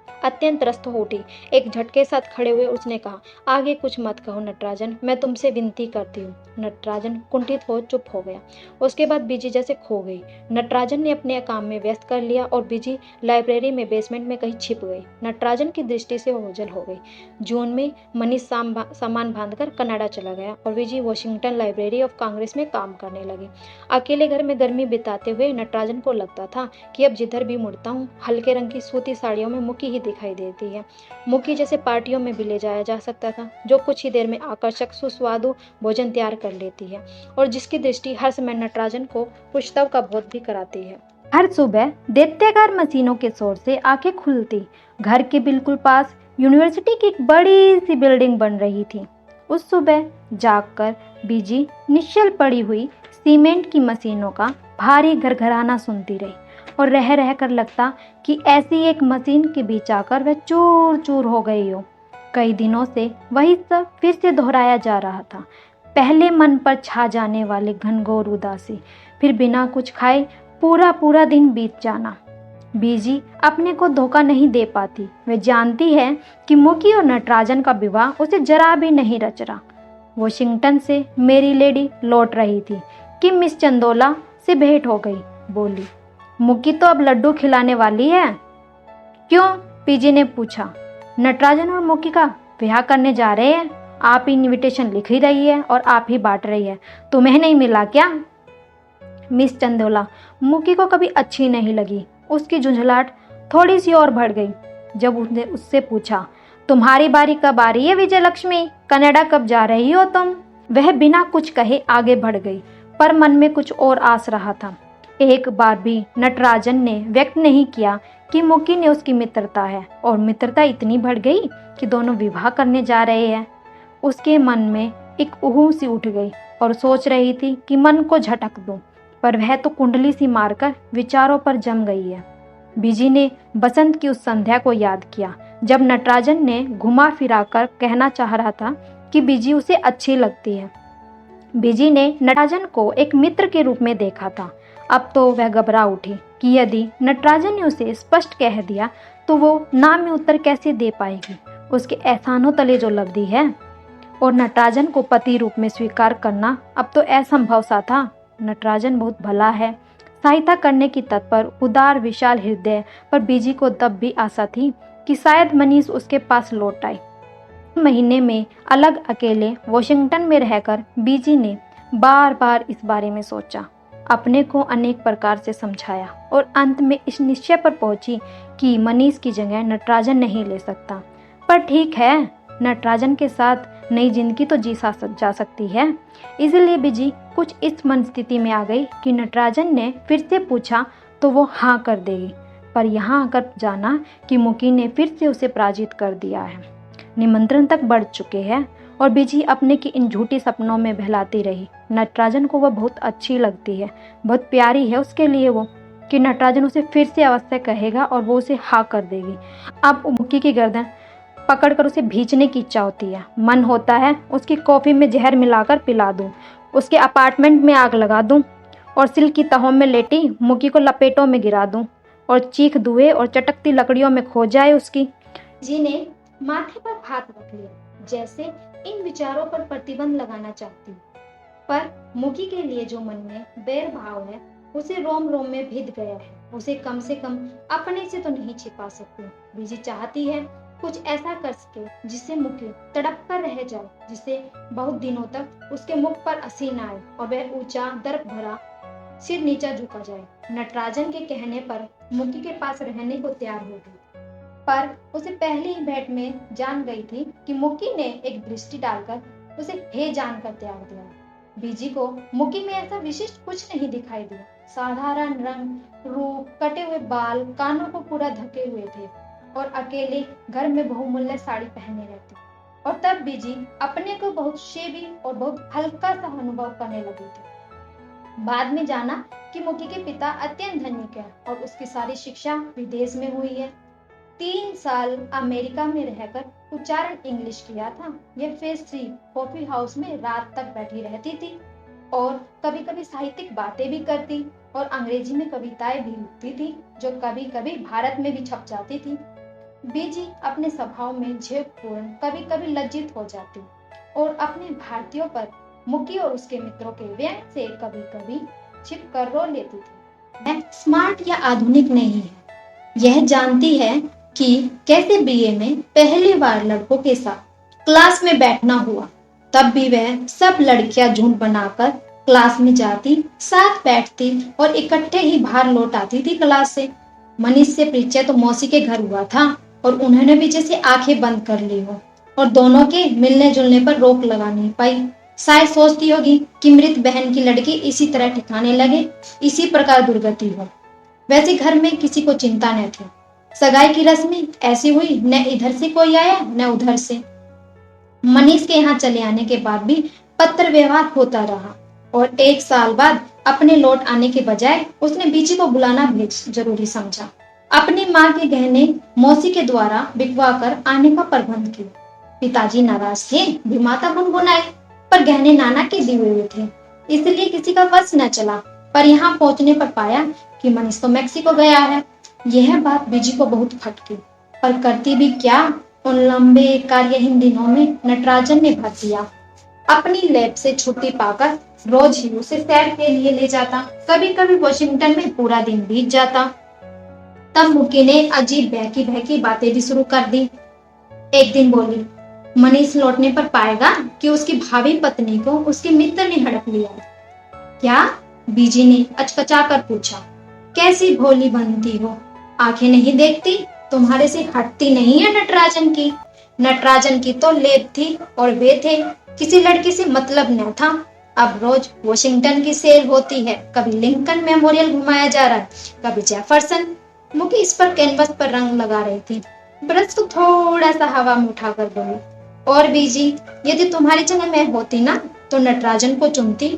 अत्यंत त्रस्त हो उठी। एक झटके साथ खड़े हुए उसने कहा, आगे कुछ मत कहो नटराजन, मैं तुमसे विनती करती हूँ। नटराजन कुंठित हो चुप हो गया। उसके बाद बिजी जैसे खो गई। नटराजन ने अपने काम में व्यस्त कर लिया और बिजी लाइब्रेरी में बेसमेंट में कहीं छिप गई। नटराजन की दृष्टि से वो ओझल हो गई। जून में मनीष सामान बांधकर कनाडा चला गया और busy Washington library of Congress में काम करने लगी। अकेले घर में गर्मी बिताते हुए नटराजन को लगता था कि अब जिधर भी मुड़ता हूँ हल्के रंग की सूती साड़ियों में मुकी ही दिखाई देती है। मुकी जैसे पार्टियों में भी ले जाया जा सकता था, जो कुछ ही देर में आकर्षक सुस्वादु भोजन तैयार कर लेती है और जिसकी दृष्टि हर समय नटराजन को पुष्तव का बोध भी कराती है। हर सुबह दैत्याकार मशीनों के शोर से आंखें खुलती। घर के बिल्कुल पास यूनिवर्सिटी की एक बड़ी सी बिल्डिंग बन रही थी। उस सुबह जागकर बिजी निश्चल पड़ी हुई सीमेंट की मशीनों का भारी घरघराना सुनती रही और रह कर लगता कि ऐसी एक मशीन के बीच आकर वह चूर चूर हो गई हो। कई दिनों से वही सब फिर से दोहराया जा रहा था। पहले मन पर छा जाने वाले घनघोर उदासी, फिर बिना कुछ खाए पूरा दिन बीत जाना। बीजी अपने को धोखा नहीं दे पाती। वह जानती है कि मुकी और नटराजन का विवाह उसे जरा भी नहीं रच रहा। वॉशिंगटन से मेरी लेडी लौट रही थी कि मिस चंदोला से भेंट हो गई। बोली, मुकी तो अब लड्डू खिलाने वाली है। क्यों? पीजी ने पूछा। नटराजन और मुक्की का ब्याह करने जा रहे हैं। आप ही इनविटेशन लिख ही रही है और आप ही बांट रही है, तुम्हें नहीं मिला क्या? मिस चंदोला मुक्की को कभी अच्छी नहीं लगी। उसकी झुंझलाहट थोड़ी सी और बढ़ गई जब उसने उससे पूछा, तुम्हारी बारी कब आ रही है विजय लक्ष्मी? कनाडा कब जा रही हो तुम? वह बिना कुछ कहे आगे बढ़ गई, पर मन में कुछ और आस रहा था। एक बार भी नटराजन ने व्यक्त नहीं किया कि मुक्की ने उसकी मित्रता है, और मित्रता इतनी बढ़ गई कि दोनों विवाह करने जा रहे हैं। उसके मन में एक ऊह सी उठ गई और सोच रही थी कि मन को झटक दूं, पर वह तो कुंडली सी मारकर विचारों पर जम गई है। बीजी ने बसंत की उस संध्या को याद किया जब नटराजन ने घुमा फिरा कर कहना चाह रहा था कि बीजी उसे अच्छी लगती है। बीजी ने नटराजन को एक मित्र के रूप में देखा था। अब तो वह घबरा उठी कि यदि नटराजन ने उसे स्पष्ट कह दिया तो वो ना में उत्तर कैसे दे पाएगी। उसके एहसानों तले जो लब्धि है और नटराजन को पति रूप में स्वीकार करना अब तो असंभव सा था। नटराजन बहुत भला है, सहायता करने की तत्पर, उदार, विशाल हृदय, पर बीजी को तब भी आशा थी कि शायद मनीष उसके पास लौट आए। महीने में अलग अकेले वॉशिंगटन में रहकर बीजी ने बार बार इस बारे में सोचा, अपने को अनेक प्रकार से समझाया और अंत में इस निश्चय पर पहुंची कि मनीष की जगह नटराजन नहीं ले सकता। पर ठीक है, नटराजन के साथ नई जिंदगी तो जी जा सकती है। इसलिए बीजी कुछ इस मन स्थिति में आ गई कि नटराजन ने फिर से पूछा तो वो हाँ कर देगी। पर यहाँ आकर जाना कि मुकी ने फिर से उसे पराजित कर दिया है, निमंत्रण तक बढ़ चुके हैं, और बीजी अपने की इन झूठी सपनों में बहलाती रही। नटराजन को वह बहुत अच्छी लगती है, बहुत प्यारी है उसके लिए वो, कि नटराजन उसे फिर से अवश्य कहेगा और वो उसे हाँ कर देगी। अब मुक्की की गर्दन पकड़कर उसे भींचने की इच्छा होती है। मन होता है उसकी कॉफी में जहर मिलाकर पिला दूं, उसके अपार्टमेंट में आग लगा दूं और सिल की तहों में लेटी मुक्की को लपेटों में गिरा दूं और चीख धुएं और चटकती लकड़ियों में खो जाए उसकी। जी ने माथे पर हाथ रख लिया, जैसे इन विचारों पर प्रतिबंध लगाना चाहती। पर मुकी के लिए जो मन में बैर भाव है उसे रोम रोम में भिद गया है। उसे कम से कम अपने से तो नहीं छिपा सकती। बीजी चाहती है कुछ ऐसा कर सके जिससे मुकी तड़प कर रह जाए, जिससे बहुत दिनों तक उसके मुख पर हंसी न आए और वह ऊंचा दर्प भरा सिर नीचा झुका जाए। नटराजन के कहने पर मुकी के पास रहने को तैयार हो गई, पर उसे पहली ही भेंट में जान गई थी कि मुकी ने एक दृष्टि डालकर उसे हे जानकर त्याग दिया। बीजी को मुकी में ऐसा विशिष्ट कुछ नहीं दिखाई दिया। साधारण रंग, रूप, कटे हुए बाल, कानों को पूरा ढके हुए थे और अकेले घर में बहुमूल्य साड़ी पहने रहती। और तब बीजी अपने को बहुत शेबी और बहुत हल्का सा अनुभव करने लगी थी। बाद में जाना कि मुकी के पिता अत्यंत धनिक है और उसकी सारी शिक्षा विदेश में हुई है। 3 साल अमेरिका में रहकर उच्चारण इंग्लिश किया था। यह फेस 3 कॉफी हाउस में रात तक बैठी रहती थी और कभी कभी साहित्यिक बातें भी करती और अंग्रेजी में कविताएं भी लिखती थी जो कभी कभी भारत में भी छप जाती थी। बीजी अपने स्वभाव में झेपपूर्ण, कभी कभी लज्जित हो जाती और अपने भारतीयों पर मुकी और उसके मित्रों के व्यंग से कभी कभी छिप कर रो लेती थी। वह स्मार्ट या आधुनिक नहीं है, यह जानती है कि कैसे बीए में पहली बार लड़कों के साथ क्लास में बैठना हुआ। तब भी वह सब लड़कियां झुंड बनाकर क्लास में जाती, साथ बैठती और इकट्ठे ही बाहर लौट आती थी क्लास से। मनीष से परिचय तो मौसी के घर हुआ था और उन्होंने भी जैसे आंखें बंद कर ली हो और दोनों के मिलने जुलने पर रोक लगा नहीं पाई। शायद सोचती होगी कि मृत बहन की लड़की इसी तरह ठिकाने लगे, इसी प्रकार दुर्गति हो। वैसे घर में किसी को चिंता न थी। सगाई की रस्में ऐसी हुई, न इधर से कोई आया न उधर से। मनीष के यहाँ चले आने के बाद भी पत्र व्यवहार होता रहा और 1 साल बाद अपने लौट आने के बजाय उसने बीजी को बुलाना भी जरूरी समझा। अपनी माँ के गहने मौसी के द्वारा बिकवा कर आने का प्रबंध किया। पिताजी नाराज थे, माता गुनगुनाए, पर गहने नाना के दिए हुए थे, इसलिए किसी का वश न चला। पर यहाँ पहुंचने पर पाया कि मनीष तो मैक्सिको गया है। यह बात बीजी को बहुत खटकी, पर करती भी क्या। उन लंबे कार्यहीन दिनों में नटराजन ने भर दिया। अपनी लैब से छुट्टी पाकर रोज ही उसे सैर के लिए ले जाता। कभी कभी वॉशिंगटन में पूरा दिन बीत जाता। तब मुकी ने अजीब बहकी बहकी बातें भी शुरू कर दी। एक दिन बोली, मनीष लौटने पर पाएगा कि उसकी भावी पत्नी को उसके मित्र ने हड़प लिया। क्या? बीजी ने अचकचा कर पूछा। कैसी भोली बनती हो, आंखें नहीं देखती? तुम्हारे से हटती नहीं है नटराजन की। नटराजन की तो लेब थी और वे थे, किसी लड़की से मतलब न था। अब रोज वॉशिंगटन की सैर होती है, कभी लिंकन मेमोरियल घुमाया जा रहा है, कभी जेफरसन। मुकी इस पर कैनवस पर रंग लगा रही थी। ब्रश को थोड़ा सा हवा में उठाकर बोली, और बीजी, यदि तुम्हारी जगह मैं होती ना तो नटराजन को चुनती।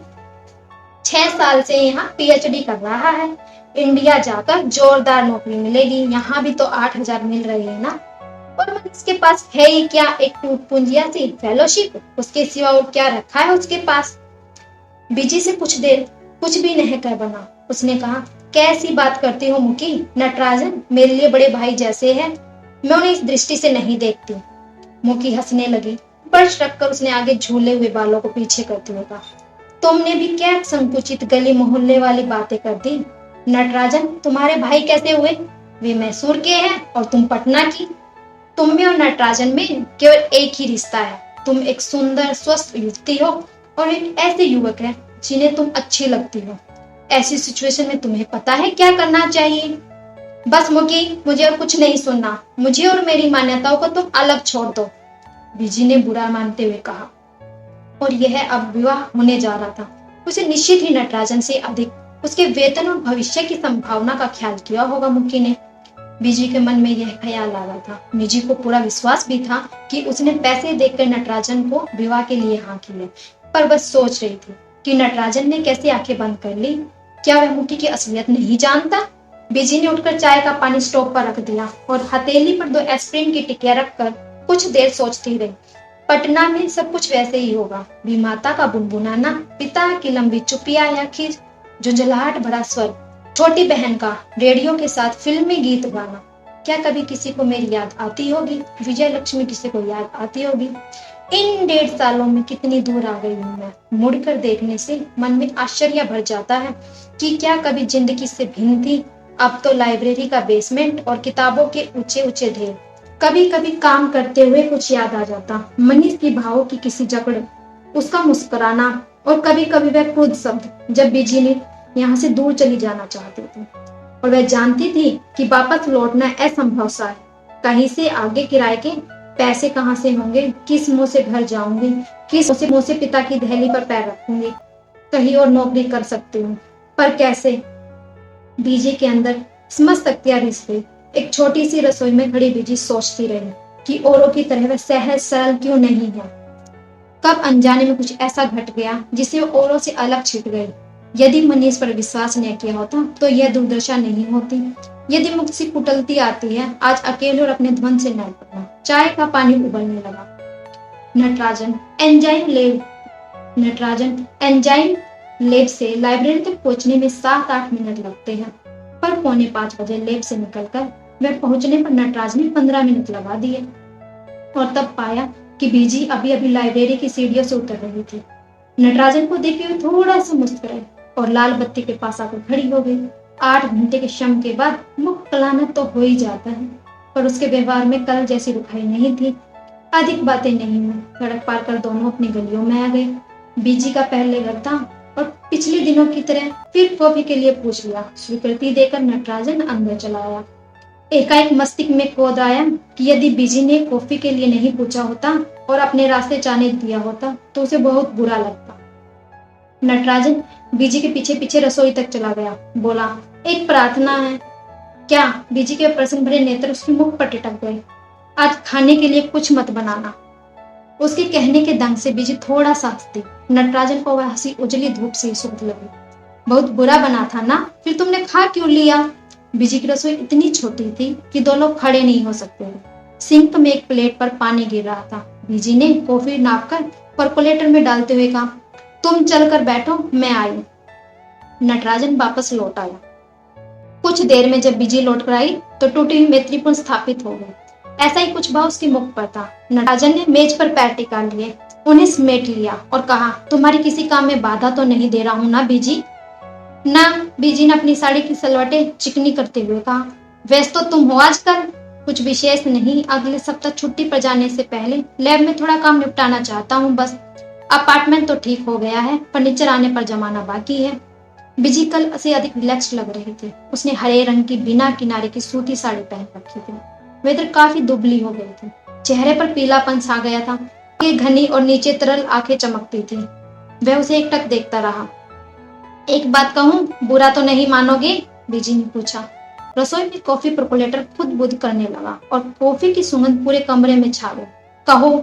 6 साल से यहाँ पीएचडी कर रहा है, इंडिया जाकर जोरदार नौकरी मिलेगी। यहाँ भी तो 8,000 मिल रही है ना। और उसके पास है ही क्या, एक टूटपूंजिया सी फेलोशिप, उसके सिवा और क्या रखा है उसके पास। बीजी से कुछ देर कुछ भी नहीं कह बना। उसने कहा, कैसी बात करती हो मुकी? नटराजन मेरे लिए बड़े भाई जैसे हैं, मैं उन्हें इस दृष्टि से नहीं देखती। मुकी हंसने लगी। बर्श रखकर उसने आगे झूले हुए बालों को पीछे करते हुए कहा, तुमने भी क्या संकुचित गली मोहल्ले वाली बातें कर दी। नटराजन तुम्हारे भाई कैसे हुए? वे मैसूर के हैं और तुम पटना की। तुम में और नटराजन में केवल एक ही रिश्ता है। तुम एक सुंदर स्वस्थ युवती हो और एक ऐसे युवक है जिन्हें तुम अच्छी लगती हो। ऐसी सिचुएशन में तुम्हें पता है क्या करना चाहिए। बस मुकी, मुझे और कुछ नहीं सुनना। मुझे और मेरी मान्यताओं को तुम अलग छोड़ दो, बीजी ने बुरा मानते हुए कहा। और यह अब विवाह होने जा रहा था। उसे निश्चित ही नटराजन से अधिक उसके वेतन और भविष्य की संभावना का ख्याल किया होगा मुकी ने। बीजी के मन में यह ख्याल आ रहा था। बीजी को पूरा विश्वास भी था कि उसने पैसे देकर नटराजन को विवाह के लिए हाँ की है, पर बस सोच रही थी कि नटराजन ने कैसे आंखें बंद कर ली। क्या वह मुकी की असलियत नहीं जानता? बीजी ने उठकर चाय का पानी स्टोव पर रख दिया और हथेली पर 2 एस्प्रिन की टिकिया रखकर कुछ देर सोचती रही। पटना में सब कुछ वैसे ही होगा। भी माता का बुनबुनाना, पिता की लंबी चुपिया या खींच, झुंझलाहट भरा स्वर, छोटी बहन का रेडियो के साथ फिल्मी गीत गाना। क्या कभी किसी को मेरी याद आती होगी? विजय लक्ष्मी किसी को याद आती होगी? इन 1.5 सालों में कितनी दूर आ गई हूँ मैं। मुड़कर देखने से मन में आश्चर्य भर जाता है कि क्या कभी जिंदगी से भिन्न थी। अब तो लाइब्रेरी का बेसमेंट और किताबों के ऊंचे ऊंचे ढेर। कभी कभी काम करते हुए कुछ याद आ जाता, मनीष की भावों की किसी जकड़, उसका मुस्कुराना, और कभी कभी वह खुद शब्द जब बीजी ने यहाँ से दूर चली जाना चाहती थी और वह जानती थी कि वापस लौटना असंभव सा है। कहीं से आगे किराए के पैसे कहाँ से होंगे, किस मुंह से घर जाऊंगी, किस मुंह से पिता की दहली पर पैर रखूंगी। कहीं और नौकरी कर सकती हूँ, पर कैसे? बीजी के अंदर समझ सकती रिश्ते। एक छोटी सी रसोई में खड़ी बीजी सोचती रही कि औरों की तरह वह सहज सरल क्यों नहीं है। कब अनजाने में कुछ ऐसा घट गया जिससे वो औरों से अलग छिप गई। यदि मनीष पर विश्वास नहीं किया होता तो यह दुर्दशा नहीं होती। यदि मुझसे कुटलती आती है, आज अकेले और अपने धन से नहीं पड़ना। चाय का पानी उबलने लगा। नटराजन एंजाइम लेब से लाइब्रेरी तक पहुंचने में 7-8 मिनट लगते हैं, पर 4:45 बजे लेब से निकलकर वह पहुंचने पर नटराज ने 15 मिनट लगा दिए और तब पाया कि बीजी अभी अभी लाइब्रेरी की सीढ़ियों से उतर रही थी। नटराजन को देखे हुए थोड़ा सा मुस्कुराई और लाल बत्ती के पास आकर खड़ी हो गई। 8 घंटे के श्रम के बाद मुख कलानत तो हो ही जाता है, पर उसके व्यवहार में कल जैसी रुखाई नहीं थी। अधिक बातें नहीं हुई। सड़क पार कर दोनों अपनी गलियों में आ गए। बीजी का पहले घर था और पिछले दिनों की तरह फिर कॉफी के लिए पूछ लिया। स्वीकृति देकर नटराजन अंदर चला आया। एकाएक मस्तिष्क में खोद आया कि यदि बीजी ने कॉफी के लिए नहीं पूछा होता और अपने रास्ते जाने दिया होता तो उसे बहुत बुरा लगता। नटराजन बीजी के पीछे पीछे रसोई तक चला गया। बोला, एक प्रार्थना है। क्या? बीजी के प्रसन्न भरे नेत्र उसके मुख पर टिटक गए। आज खाने के लिए कुछ मत बनाना। उसके कहने के दंग से बीजी थोड़ा सा हंसती। नटराजन को वह हंसी उजली धूप से सूख लगी। बहुत बुरा बना था ना, फिर तुमने खा क्यों लिया? बीजी की रसोई इतनी छोटी थी कि 2 लोग खड़े नहीं हो सकते थे। सिंक में एक प्लेट पर पानी गिर रहा था। बीजी ने कॉफी नापकर परकोलेटर में डालते हुए कहा, तुम चलकर बैठो, मैं आई। नटराजन वापस लौट आया। कुछ देर में जब बीजी लौट कर आई तो टूटी हुई मैत्रीपूर्ण स्थापित हो गई। ऐसा ही कुछ भाव उसके मुख पर था। नटराजन ने मेज पर पैर टिका लिए, उन्हें समेट लिया और कहा, तुम्हारी किसी काम में बाधा तो नहीं दे रहा हूं ना बीजी? ना, बीजी ने अपनी साड़ी की सलवटें चिकनी करते हुए कहा। व्यस्त तो तुम हो आजकल। कुछ विशेष नहीं, अगले सप्ताह छुट्टी पर जाने से पहले लैब में थोड़ा काम निपटाना चाहता हूँ बस। अपार्टमेंट तो ठीक हो गया है, फर्नीचर आने पर जमाना बाकी है। बिजी कल से अधिक रिलैक्स लग रही थी। उसने हरे रंग की बिना किनारे की सूती साड़ी पहन रखी थी। वेदर काफी दुबली हो गई थी, चेहरे पर पीलापन छा गया था, ये घनी और नीचे तरल आंखें चमकती थी। वह उसे एकटक देखता रहा। एक बात कहूँ, बुरा तो नहीं मानोगे? बिजी ने पूछा। रसोई में कॉफी परकोलेटर खुद बुद करने लगा और कॉफी की सुगंध पूरे कमरे में छा गई। कहो,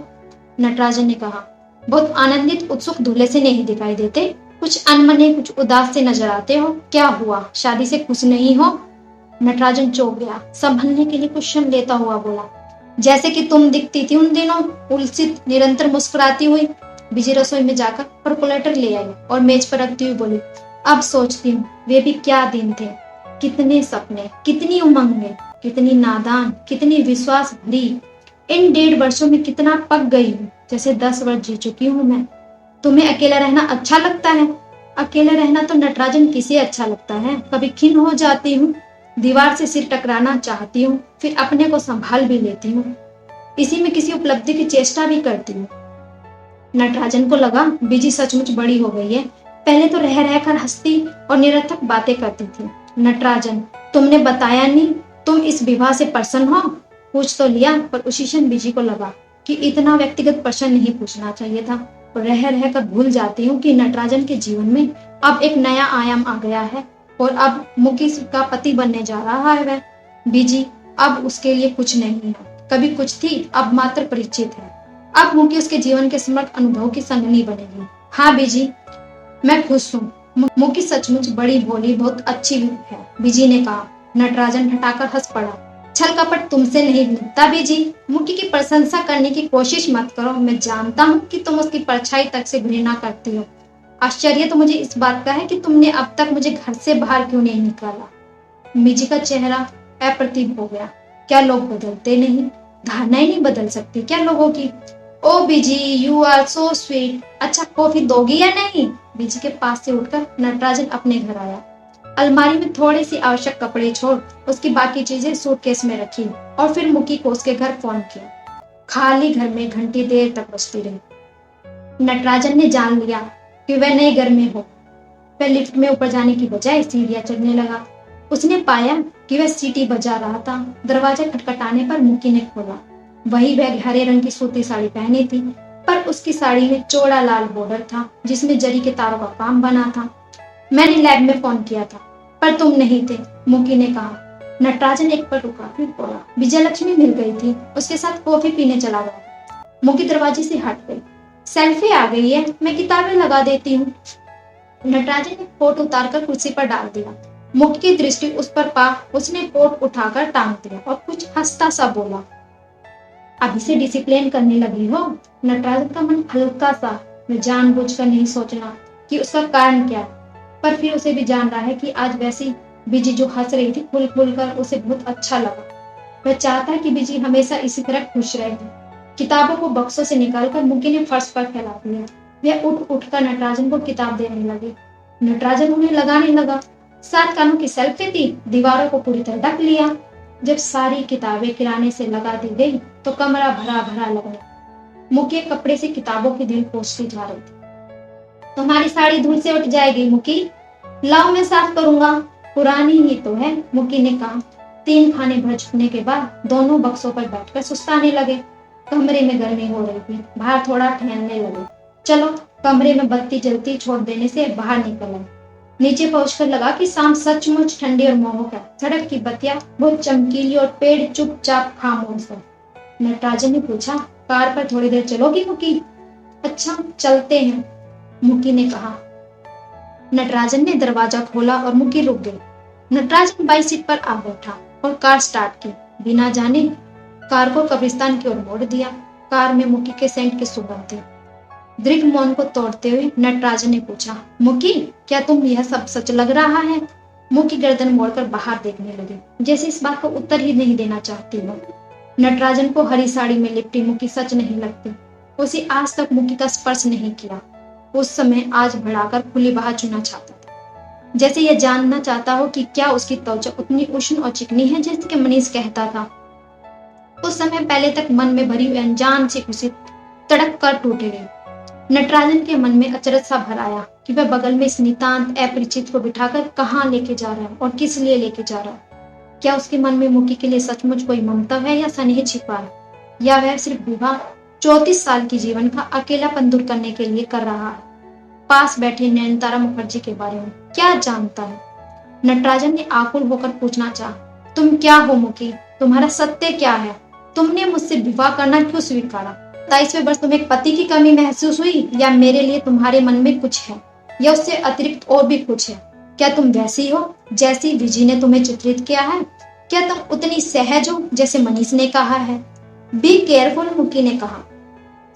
नटराजन ने कहा। बहुत आनंदित उत्सुक दूल्हे से नहीं दिखाई देते, कुछ अनमने, कुछ उदास से नजर आते हो। क्या हुआ, शादी से खुश नहीं हो? नटराजन चौंक गया, संभलने के लिए कुछ क्षण लेता हुआ बोला, जैसे कि तुम दिखती थी उन दिनों, उलसित, निरंतर मुस्कुराती हुई। बिजी रसोई में जाकर परकोलेटर ले आई और मेज पर रखती हुई बोली, अब सोचती हूँ वे भी क्या दिन थे। कितने सपने, कितनी उमंगें, कितनी नादान, कितनी विश्वास भरी। इन 1.5 वर्षों में कितना पक गई हूँ, जैसे 10 वर्ष जी चुकी हूँ मैं। तुम्हें अकेला रहना अच्छा लगता है? अकेले रहना तो नटराजन किसे अच्छा लगता है। कभी खिन्न हो जाती हूँ, दीवार से सिर टकराना चाहती हूँ, फिर अपने को संभाल भी लेती हूँ। इसी में किसी उपलब्धि की चेष्टा भी करती हूँ। नटराजन को लगा बिजी सचमुच बड़ी हो गई है। पहले तो रह रहकर हंसती और निरर्थक बातें करती थी। नटराजन, तुमने बताया नहीं, तुम इस विवाह से प्रसन्न हो? पूछ तो लिया, पर उसी क्षण बिजी को लगा कि इतना व्यक्तिगत प्रश्न नहीं पूछना चाहिए था। रह रहकर भूल जाती हूँ कि नटराजन के जीवन में अब एक नया आयाम आ गया है और अब मुकेश का पति बनने जा रहा है वह। बिजी अब उसके लिए कुछ नहीं है, कभी कुछ थी, अब मात्र परिचित है। अब मुकी उसके जीवन के समग्र अनुभव की संगनी बनेगी। हाँ बिजी, मैं खुश हूँ। मुकी सचमुच बड़ी भोली, बहुत अच्छी है, बिजी ने कहा। नटराजन हटाकर हंस पड़ा। छल कपट तुमसे नहीं मिलता बिजी। मुकी की प्रशंसा करने की कोशिश मत करो। मैं जानता हूँ कि तुम उसकी परछाई तक से घृणा करती हो। आश्चर्य तो मुझे इस बात का है कि तुमने अब तक मुझे घर से बाहर क्यों नहीं निकाला। बिजी का चेहरा अप्रतिभ हो गया। क्या लोग बदलते नहीं? धारणाएं नहीं बदल सकती क्या लोगों की? Oh busy, you are so sweet. अच्छा, कॉफी दोगी या नहीं? बिजी के पास से उठकर नटराजन अपने घर आया। अलमारी में थोड़े से आवश्यक कपड़े छोड़ उसकी बाकी चीजें सूटकेस में रखी और फिर मुकी को उसके घर फोन किया। खाली घर में घंटी देर तक बजती रही। नटराजन ने जान लिया कि वह नए घर में हो। वह लिफ्ट में ऊपर जाने की बजाय सीढ़ियां चढ़ने लगा। उसने पाया कि वह सीटी बजा रहा था। दरवाजा खटखटाने पर मुकी ने खोला। वही वह हरे रंग की सूती साड़ी पहनी थी, पर उसकी साड़ी में चौड़ा लाल बॉर्डर था जिसमें जरी के तारों का काम बना था। मैंने लैब में फोन किया था, पर तुम नहीं थे, मुकी ने कहा। नटराजन एक पल रुका, फिर बोला, विजयलक्ष्मी मिल गई थी, उसके साथ कॉफी पीने चला गया। मुकी दरवाजे से हट गई। सेल्फी आ गई है, मैं किताबें लगा देती हूँ। नटराजन ने कोट उतारकर कुर्सी पर डाल दिया। मुकी की दृष्टि उस पर पा उसने कोट उठाकर टांग दिया और कुछ हंसता सा बोला, अभी से डिसिप्लिन करने लगी हो? नटराजन का मन हल्का सा, मैं जानबूझकर नहीं सोचना कि उसका कारण क्या है, पर फिर उसे भी जान रहा है कि आज वैसी बिजी जो हंस रही थी खुल खुल कर उसे बहुत अच्छा लगा। वह चाहता है कि बिजी हमेशा इसी तरह खुश रहे। किताबों को बक्सों से निकालकर मुकी ने फर्श पर फैला दिया। वह उठ उठकर नटराजन को किताब देने लगी। नटराजन उन्हें लगाने लगा। 7 कानों की सेल्फी थी, दीवारों को पूरी तरह ढक लिया। जब सारी किताबें किराने से लगा दी गई तो कमरा भरा भरा लगने। मुकी कपड़े से किताबों की दिल पोंछती जा रही थी। तुम्हारी साड़ी धूल से उठ जाएगी मुकी, लाओ मैं साफ करूंगा। पुरानी ही तो है, मुकी ने कहा। 3 खाने भर चुकने के बाद दोनों बक्सों पर बैठकर सुस्ताने लगे। कमरे में गर्मी हो रही थी, बाहर थोड़ा ठहरने लगे। चलो, कमरे में बत्ती जलती छोड़ देने से बाहर निकल आए। नीचे पहुंचकर लगा कि शाम सचमुच ठंडी और मोहक है। सड़क की बत्तियां बहुत चमकीली और पेड़ चुपचाप खामोश है। नटराजन ने पूछा, कार पर थोड़ी देर चलोगी मुकी? अच्छा, चलते हैं, मुकी ने कहा। नटराजन ने दरवाजा खोला और मुकी रुक गई। नटराजन बाई सीट पर आ बैठा और कार स्टार्ट की। बिना जाने कार को कब्रिस्तान की ओर मोड़ दिया। कार में मुकी के सेंट की सुगंध थी। दीर्घ मौन को तोड़ते हुए नटराजन ने पूछा, मुकी, क्या तुम यह सब सच लग रहा है? मुकी गर्दन मोड़कर बाहर देखने लगी, जैसे इस बात का उत्तर ही नहीं देना चाहती हो। नटराजन को हरी साड़ी में लिपटी मुकी सच नहीं लगती। उसे आज तक मुकी का स्पर्श नहीं किया। उस समय आज बढ़ाकर खुली बाह चुना चाहता था। जैसे यह जानना चाहता हो कि क्या उसकी त्वचा उतनी उष्ण और चिकनी है जैसे कि मनीष कहता था। कुछ समय पहले तक मन में भरी हुई अनजान सी खुशी तड़क कर टूट गई। नटराजन के मन में अचरज सा भर आया कि वह बगल में इस नितांत अपरिचित को बिठाकर कहाँ लेके जा रहा है और किस लिए लेके जा रहा है। क्या उसके मन में मुक्की के लिए सचमुच कोई ममता है या स्नेह छिपा है, या वह सिर्फ विवाह 34 साल की जीवन का अकेलापन दूर करने के लिए कर रहा है। पास बैठे नयनतारा मुखर्जी के बारे में क्या जानता है? नटराजन ने आकुल होकर पूछना चाहा, तुम क्या हो मुकी? तुम्हारा सत्य क्या है? तुमने मुझसे विवाह करना क्यों स्वीकारा? 27वें वर्ष तुम्हें पति की कमी महसूस हुई, या मेरे लिए तुम्हारे मन में कुछ है, या उससे अतिरिक्त और भी कुछ है? क्या तुम वैसी हो जैसी विजी ने तुम्हें चित्रित किया है? क्या तुम उतनी सहज हो जैसे मनीष ने कहा है? बी केयरफुल, मुकी ने कहा।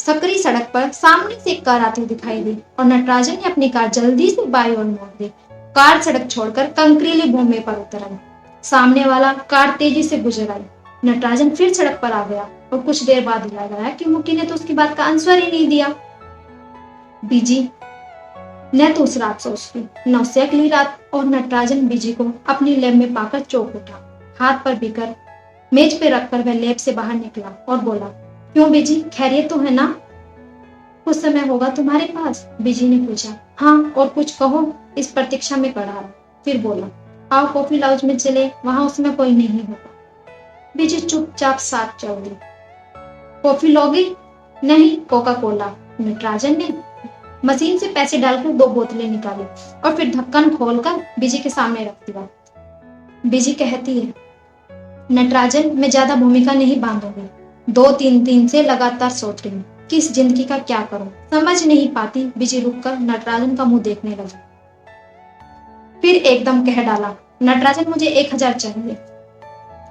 सकरी सड़क पर सामने से एक कार आती दिखाई दी और नटराजन ने अपनी कार जल्दी से बाईं ओर मोड़ दी। कार सड़क छोड़कर कंकरीली भूमि पर उतर आई। सामने वाला कार तेजी से गुजर आई। नटराजन फिर सड़क पर आ गया और कुछ देर बाद याद आया कि मुकी ने तो उसकी बात का आंसर ही नहीं दिया। बीजी ने तो उस रात सोच ली, 9 से अगली रात, और नटराजन बीजी को अपनी लैब में पाकर चौंक उठा। हाथ पर बीकर मेज पे रखकर वह लैब से बाहर निकला और बोला, क्यों बीजी, खैरियत तो है ना? कुछ समय होगा तुम्हारे पास? बीजी ने पूछा। हाँ, और कुछ कहो, इस प्रतीक्षा में पड़ा रहा। फिर बोला, आओ कॉफी लाउंज में चले, वहां उसमें कोई नहीं होगा। बीजी चुपचाप साथ चल दी। कॉफी लोगी? नहीं, कोका कोला। नटराजन ने मशीन से पैसे डालकर 2 बोतलें निकाली और फिर ढक्कन खोलकर बीजी के सामने रख दिया। बीजी कहती है, नटराजन, मैं ज्यादा भूमिका नहीं बांधूंगी। 2-3 दिन से लगातार सोच रही हूँ किस जिंदगी का क्या करूं, समझ नहीं पाती। बीजी रुककर नटराजन का मुंह देखने लगी। फिर एकदम कह डाला, नटराजन, मुझे 1000 चाहिए।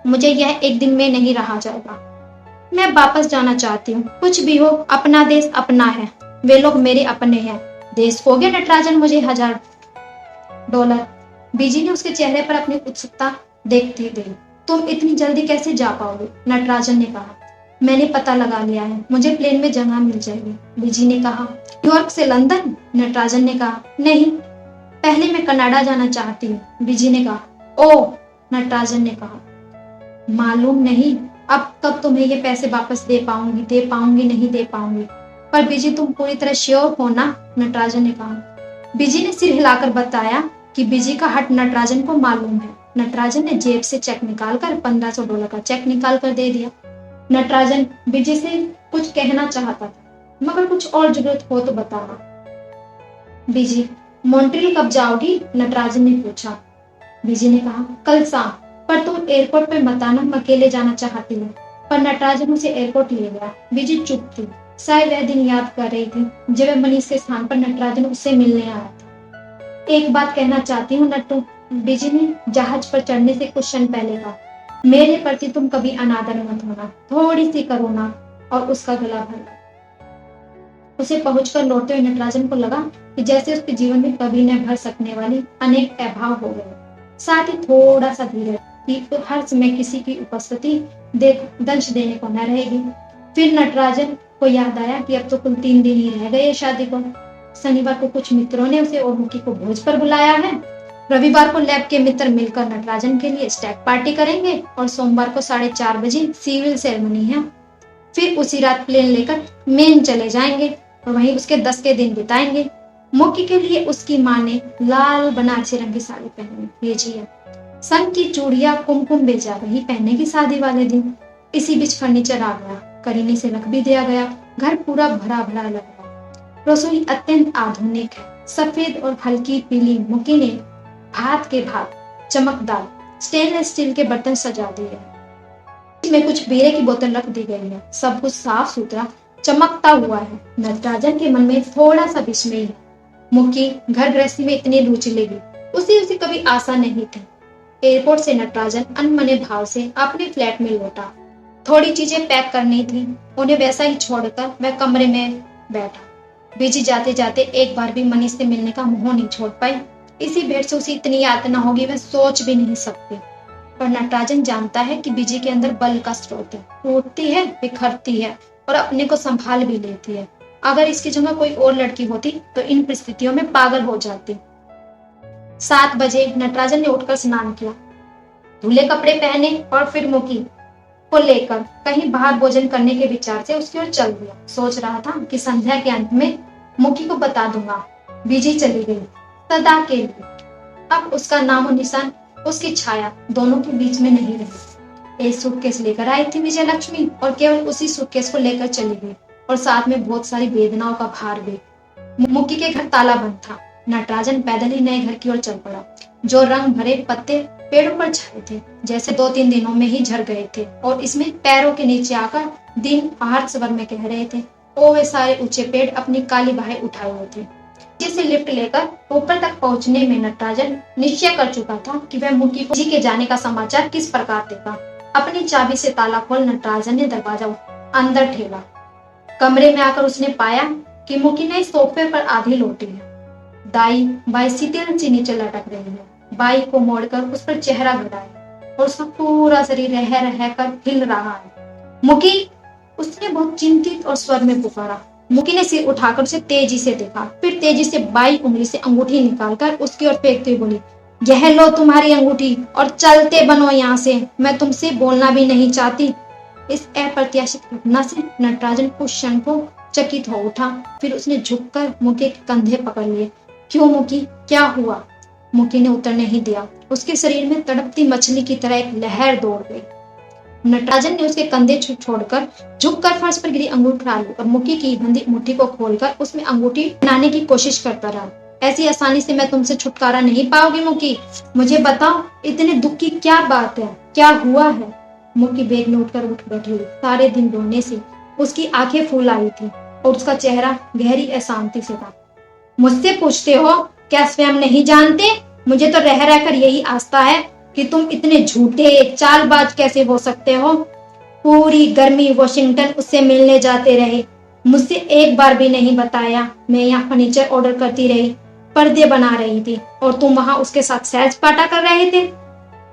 मुझे यह एक दिन में नहीं रहा जाएगा। मैं वापस जाना चाहती हूँ। कुछ भी हो, अपना देश अपना है, वे लोग मेरे अपने हैं। देश खो गया नटराजन, मुझे $1000। बीजी ने उसके चेहरे पर अपनी उत्सुकता देखती गई। तुम इतनी जल्दी कैसे जा पाओगे? नटराजन ने कहा। मैंने पता लगा लिया है, मुझे प्लेन में जगह मिल जाएगी। बीजी ने कहा। न्यूयॉर्क से लंदन? नटराजन ने कहा। नहीं, पहले मैं कनाडा जाना चाहती हूँ। बीजी ने कहा। ओह, नटराजन ने कहा। मालूम नहीं अब कब तुम्हें ये पैसे वापस दे पाऊंगी नहीं दे पाऊंगी। पर बीजी, तुम पूरी तरह श्योर हो ना? नटराजन ने कहा। बीजी ने सिर हिलाकर बताया कि बीजी का हट नटराजन को मालूम है। नटराजन ने जेब से चेक निकालकर $1500 का चेक निकाल कर दे दिया। नटराजन बीजी से कुछ कहना चाहता था, मगर कुछ और जरूरत हो तो बताना। बीजी, मॉन्ट्रियल कब जाओगी? नटराजन ने पूछा। बीजी ने कहा, कल शाम। पर तुम एयरपोर्ट पे मत आना, मैं अकेले जाना चाहती हूँ। पर नटराजन उसे एयरपोर्ट ले गया। बीजी चुप थी, शायद वह दिन याद कर रही थी जब वह मनीष के स्थान पर नटराजन उससे मिलने आया था। एक बात कहना चाहती हूँ नट्टू, बीजी ने जहाज पर चढ़ने से कुछ क्षण पहले कहा। मेरे प्रति तुम कभी अनादर मत होना, थोड़ी सी करुणा। और उसका गला भरा। उसे पहुंचकर लौटते हुए नटराजन को लगा कि जैसे उसके जीवन में कभी न भर सकने वाली अनेक अभाव हो गए। साथ ही थोड़ा सा धीरज कि तो हर समय किसी की उपस्थिति दंश देने को न रहेगी। फिर नटराजन को याद आया कि अब तो कुल 3 दिन ही रह गए शादी को। शनिवार को कुछ मित्रों ने उसे और मुकी को भोज पर बुलाया है। रविवार को लैब के मित्र मिलकर नटराजन के लिए स्टैग पार्टी करेंगे और सोमवार को 4:30 बजे सिविल सेरेमनी है। फिर उसी रात प्लेन लेकर मेन चले जाएंगे और वहीं उसके 10 के दिन बिताएंगे। मुक्की के लिए उसकी माँ ने लाल बनारसी रंग की साड़ी पहनी भेजी है। संग की चूड़ियां कुमकुम बेचा रही पहनने की शादी वाले दिन। इसी बीच फर्नीचर आ गया, करीने से रख भी दिया गया। घर पूरा भरा भरा लग रहा। रसोई अत्यंत आधुनिक है, सफेद और हल्की पीली। मुक्की ने भात के भात चमकदार स्टेनलेस स्टील के बर्तन सजा दिए। इसमें कुछ बीरे की बोतल रख दी गई है। सब कुछ साफ सुथरा चमकता हुआ है। नटराजन के मन में थोड़ा सा विस्मय है। मुक्की घर गृहस्थी में इतनी रुचि लेगी, उसे कभी आशा नहीं थी। एयरपोर्ट से नटराजन अनमने भाव से अपने फ्लैट में लौटा। थोड़ी चीजें पैक करनी थी, उन्हें वैसा ही छोड़कर वह कमरे में बैठा। बीजी जाते जाते एक बार भी मनीष से मिलने का मुंह नहीं छोड़ पाई। इसी भेंट से उसे इतनी यातना होगी वह सोच भी नहीं सकती। पर नटराजन जानता है कि बीजी के अंदर बल का स्रोत है, टूटती है, बिखरती है और अपने को संभाल भी लेती है। अगर इसकी जगह कोई और लड़की होती तो इन परिस्थितियों में पागल हो जाती। 7 बजे नटराजन ने उठकर स्नान किया, धुले कपड़े पहने और फिर मुकी को लेकर कहीं बाहर भोजन करने के विचार से उसकी ओर चल दिया। सोच रहा था कि संध्या के अंत में मुकी को बता दूंगा। बीजी चली गई सदा के लिए। अब उसका नामो निशान, उसकी छाया दोनों के बीच में नहीं रही। एक सूटकेस लेकर आई थी विजय लक्ष्मी और केवल उसी सूटकेस को लेकर चली गई और साथ में बहुत सारी वेदनाओं का भार भी। मुक्की के घर ताला बंद था। नटराजन पैदल ही नए घर की ओर चल पड़ा, जो रंग भरे पत्ते पेड़ों पर छाए थे, जैसे 2-3 दिनों में ही झड़ गए थे और इसमें पैरों के नीचे आकर दिन आहत स्वर में कह रहे थे। ओ वे सारे ऊंचे पेड़ अपनी काली बाहें उठाए हुए थे। जिसे लिफ्ट लेकर ऊपर तक पहुंचने में नटराजन निश्चय कर चुका था कि वह मुक्की को जी के जाने का समाचार किस प्रकार देगा। अपनी चाबी से ताला खोल नटराजन ने दरवाजा अंदर ठेला। कमरे में आकर उसने पाया कि मुक्की ने सोफे पर आधी लोटी है, दाई बाई सीधे से नीचे लटक रही है। बाई को मोड़कर उस पर चेहरा गड़ा है और उसका पूरा शरीर रह रह कर हिल रहा है। मुक्की, उसने बहुत चिंतित और स्वर में पुकारा। मुक्की ने सिर उठाकर उसे तेजी से देखा, फिर तेजी से बाई उंगली से अंगूठी निकालकर उसकी ओर फेंकते हुए बोली, यह लो तुम्हारी अंगूठी और चलते बनो यहाँ से, मैं तुमसे बोलना भी नहीं चाहती। इस अप्रत्याशित घटना से नटराजन कुछ क्षण को चकित हो उठा, फिर उसने झुककर मुक्की के कंधे पकड़ लिए। क्यों मुक्की, क्या हुआ? मुक्की ने उत्तर नहीं दिया। उसके शरीर में तड़पती मछली की तरह एक लहर दौड़ गई। नटराजन ने उसके कंधे छोड़कर झुककर फर्श पर गिरी अंगूठी उठा ली और मुक्की की बंधी मुट्ठी को खोलकर उसमें अंगूठी बनाने की कोशिश करता रहा। ऐसी आसानी से मैं तुमसे छुटकारा नहीं पाओगी मुक्की, मुझे बताओ इतने दुख की क्या बात है, क्या हुआ है? मुक्की बेग में उठ बैठी। सारे दिन रोने से उसकी आंखें फूल आई थी और उसका चेहरा गहरी अशांति से था। मुझसे पूछते हो, क्या स्वयं नहीं जानते? मुझे तो रह रहकर यही आस्था है कि तुम इतने झूठे चालबाज कैसे हो सकते हो। पूरी गर्मी वॉशिंगटन उससे मिलने जाते रहे, मुझसे एक बार भी नहीं बताया। मैं यहाँ फर्नीचर ऑर्डर करती रही, पर्दे बना रही थी और तुम वहां उसके साथ सैर सपाटा कर रहे थे।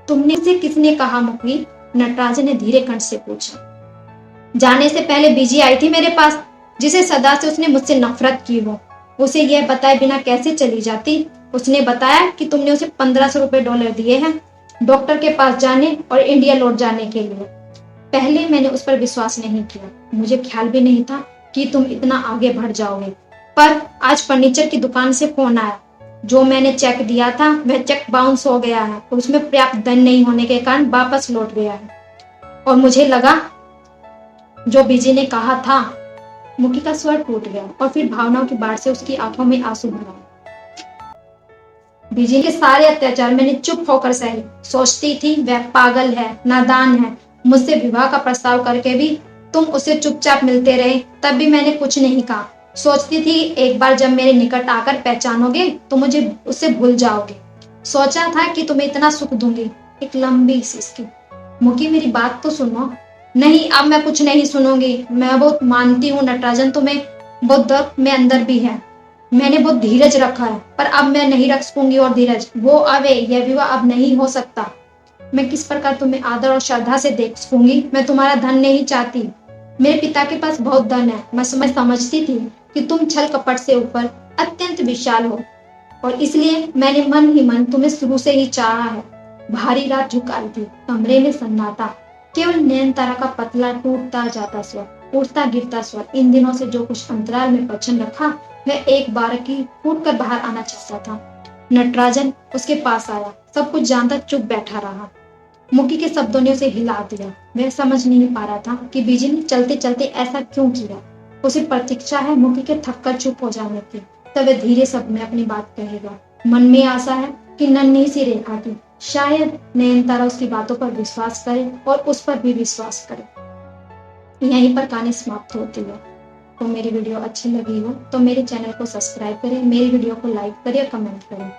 तुमने से किसने कहा मुक्की? नटराजन ने धीरे कंठ से पूछा। जाने से पहले बीजी आई थी मेरे पास, जिसे सदा से उसने मुझसे नफरत की हो। उसे यह बताए बिना कैसे चली जाती? उसने बताया कि तुमने उसे 1500 रुपए डॉलर दिए हैं डॉक्टर के पास जाने और इंडिया लौट जाने के लिए। पहले मैंने उस पर विश्वास नहीं किया, मुझे ख्याल भी नहीं था कि तुम इतना आगे बढ़ जाओगे। पर आज फर्नीचर की दुकान से फोन आया, जो मैंने चेक दिया था वह चेक बाउंस हो गया है और उसमें पर्याप्त धन नहीं होने के कारण वापस लौट गया है। और मुझे लगा जो बीजी ने कहा था। मुक्की का स्वर टूट गया और फिर भावनाओं की बाढ़ से उसकी आंखों में आंसू भरा। बीजी के सारे अत्याचार मैंने चुप होकर सहे। सोचती थी वह पागल है, नादान है। मुझसे विवाह का प्रस्ताव करके भी तुम उसे चुपचाप मिलते रहे, तब भी मैंने कुछ नहीं कहा। सोचती थी एक बार जब मेरे निकट आकर पहचानोगे तो मुझे उससे भूल जाओगे। सोचा था कि तुम्हें इतना सुख दूंगी। एक लंबी सिसकी। मुक्की, मेरी बात तो सुनो। नहीं, अब मैं कुछ नहीं सुनूंगी। मैं बहुत मानती हूँ नटराजन, तुम्हें बहुत दर्द में अंदर भी है। मैंने बहुत धीरज रखा है, पर अब मैं नहीं रख सकूंगी और धीरज। वो आवे, यह विवाह अब नहीं हो सकता। मैं किस प्रकार तुम्हें आदर और श्रद्धा से देख सकूंगी? मैं तुम्हारा धन नहीं चाहती। मेरे पिता के पास बहुत धन है। मैं समझती थी कि तुम छल कपट से ऊपर अत्यंत विशाल हो और इसलिए मैंने मन ही मन तुम्हें शुरू से ही चाहा है। भारी रात झुकाई थी, कमरे में सन्नाटा, केवल नयनतारा का पतला टूटता जाता स्वर, उठता गिरता स्वर। इन दिनों से जो कुछ अंतराल में वचन रखा वह एक बार की फूट कर बाहर आना चाहता था। नटराजन उसके पास आया, सब कुछ जानता चुप बैठा रहा। मुक्की के शब्दों ने उसे हिला दिया। वह समझ नहीं पा रहा था कि बीजी ने चलते चलते ऐसा क्यों किया। उसे प्रतीक्षा है मुक्की के थककर चुप हो जाने की, तब वह धीरे शब्द में अपनी बात कहेगा। मन में आशा है कि नन्ही सी रेखा की शायद नयनतारा उसकी बातों पर विश्वास करे और उस पर भी विश्वास करे। यहीं पर कहानी समाप्त होती है। तो मेरी वीडियो अच्छी लगी हो तो मेरे चैनल को सब्सक्राइब करें, मेरी वीडियो को लाइक करें, कमेंट करें।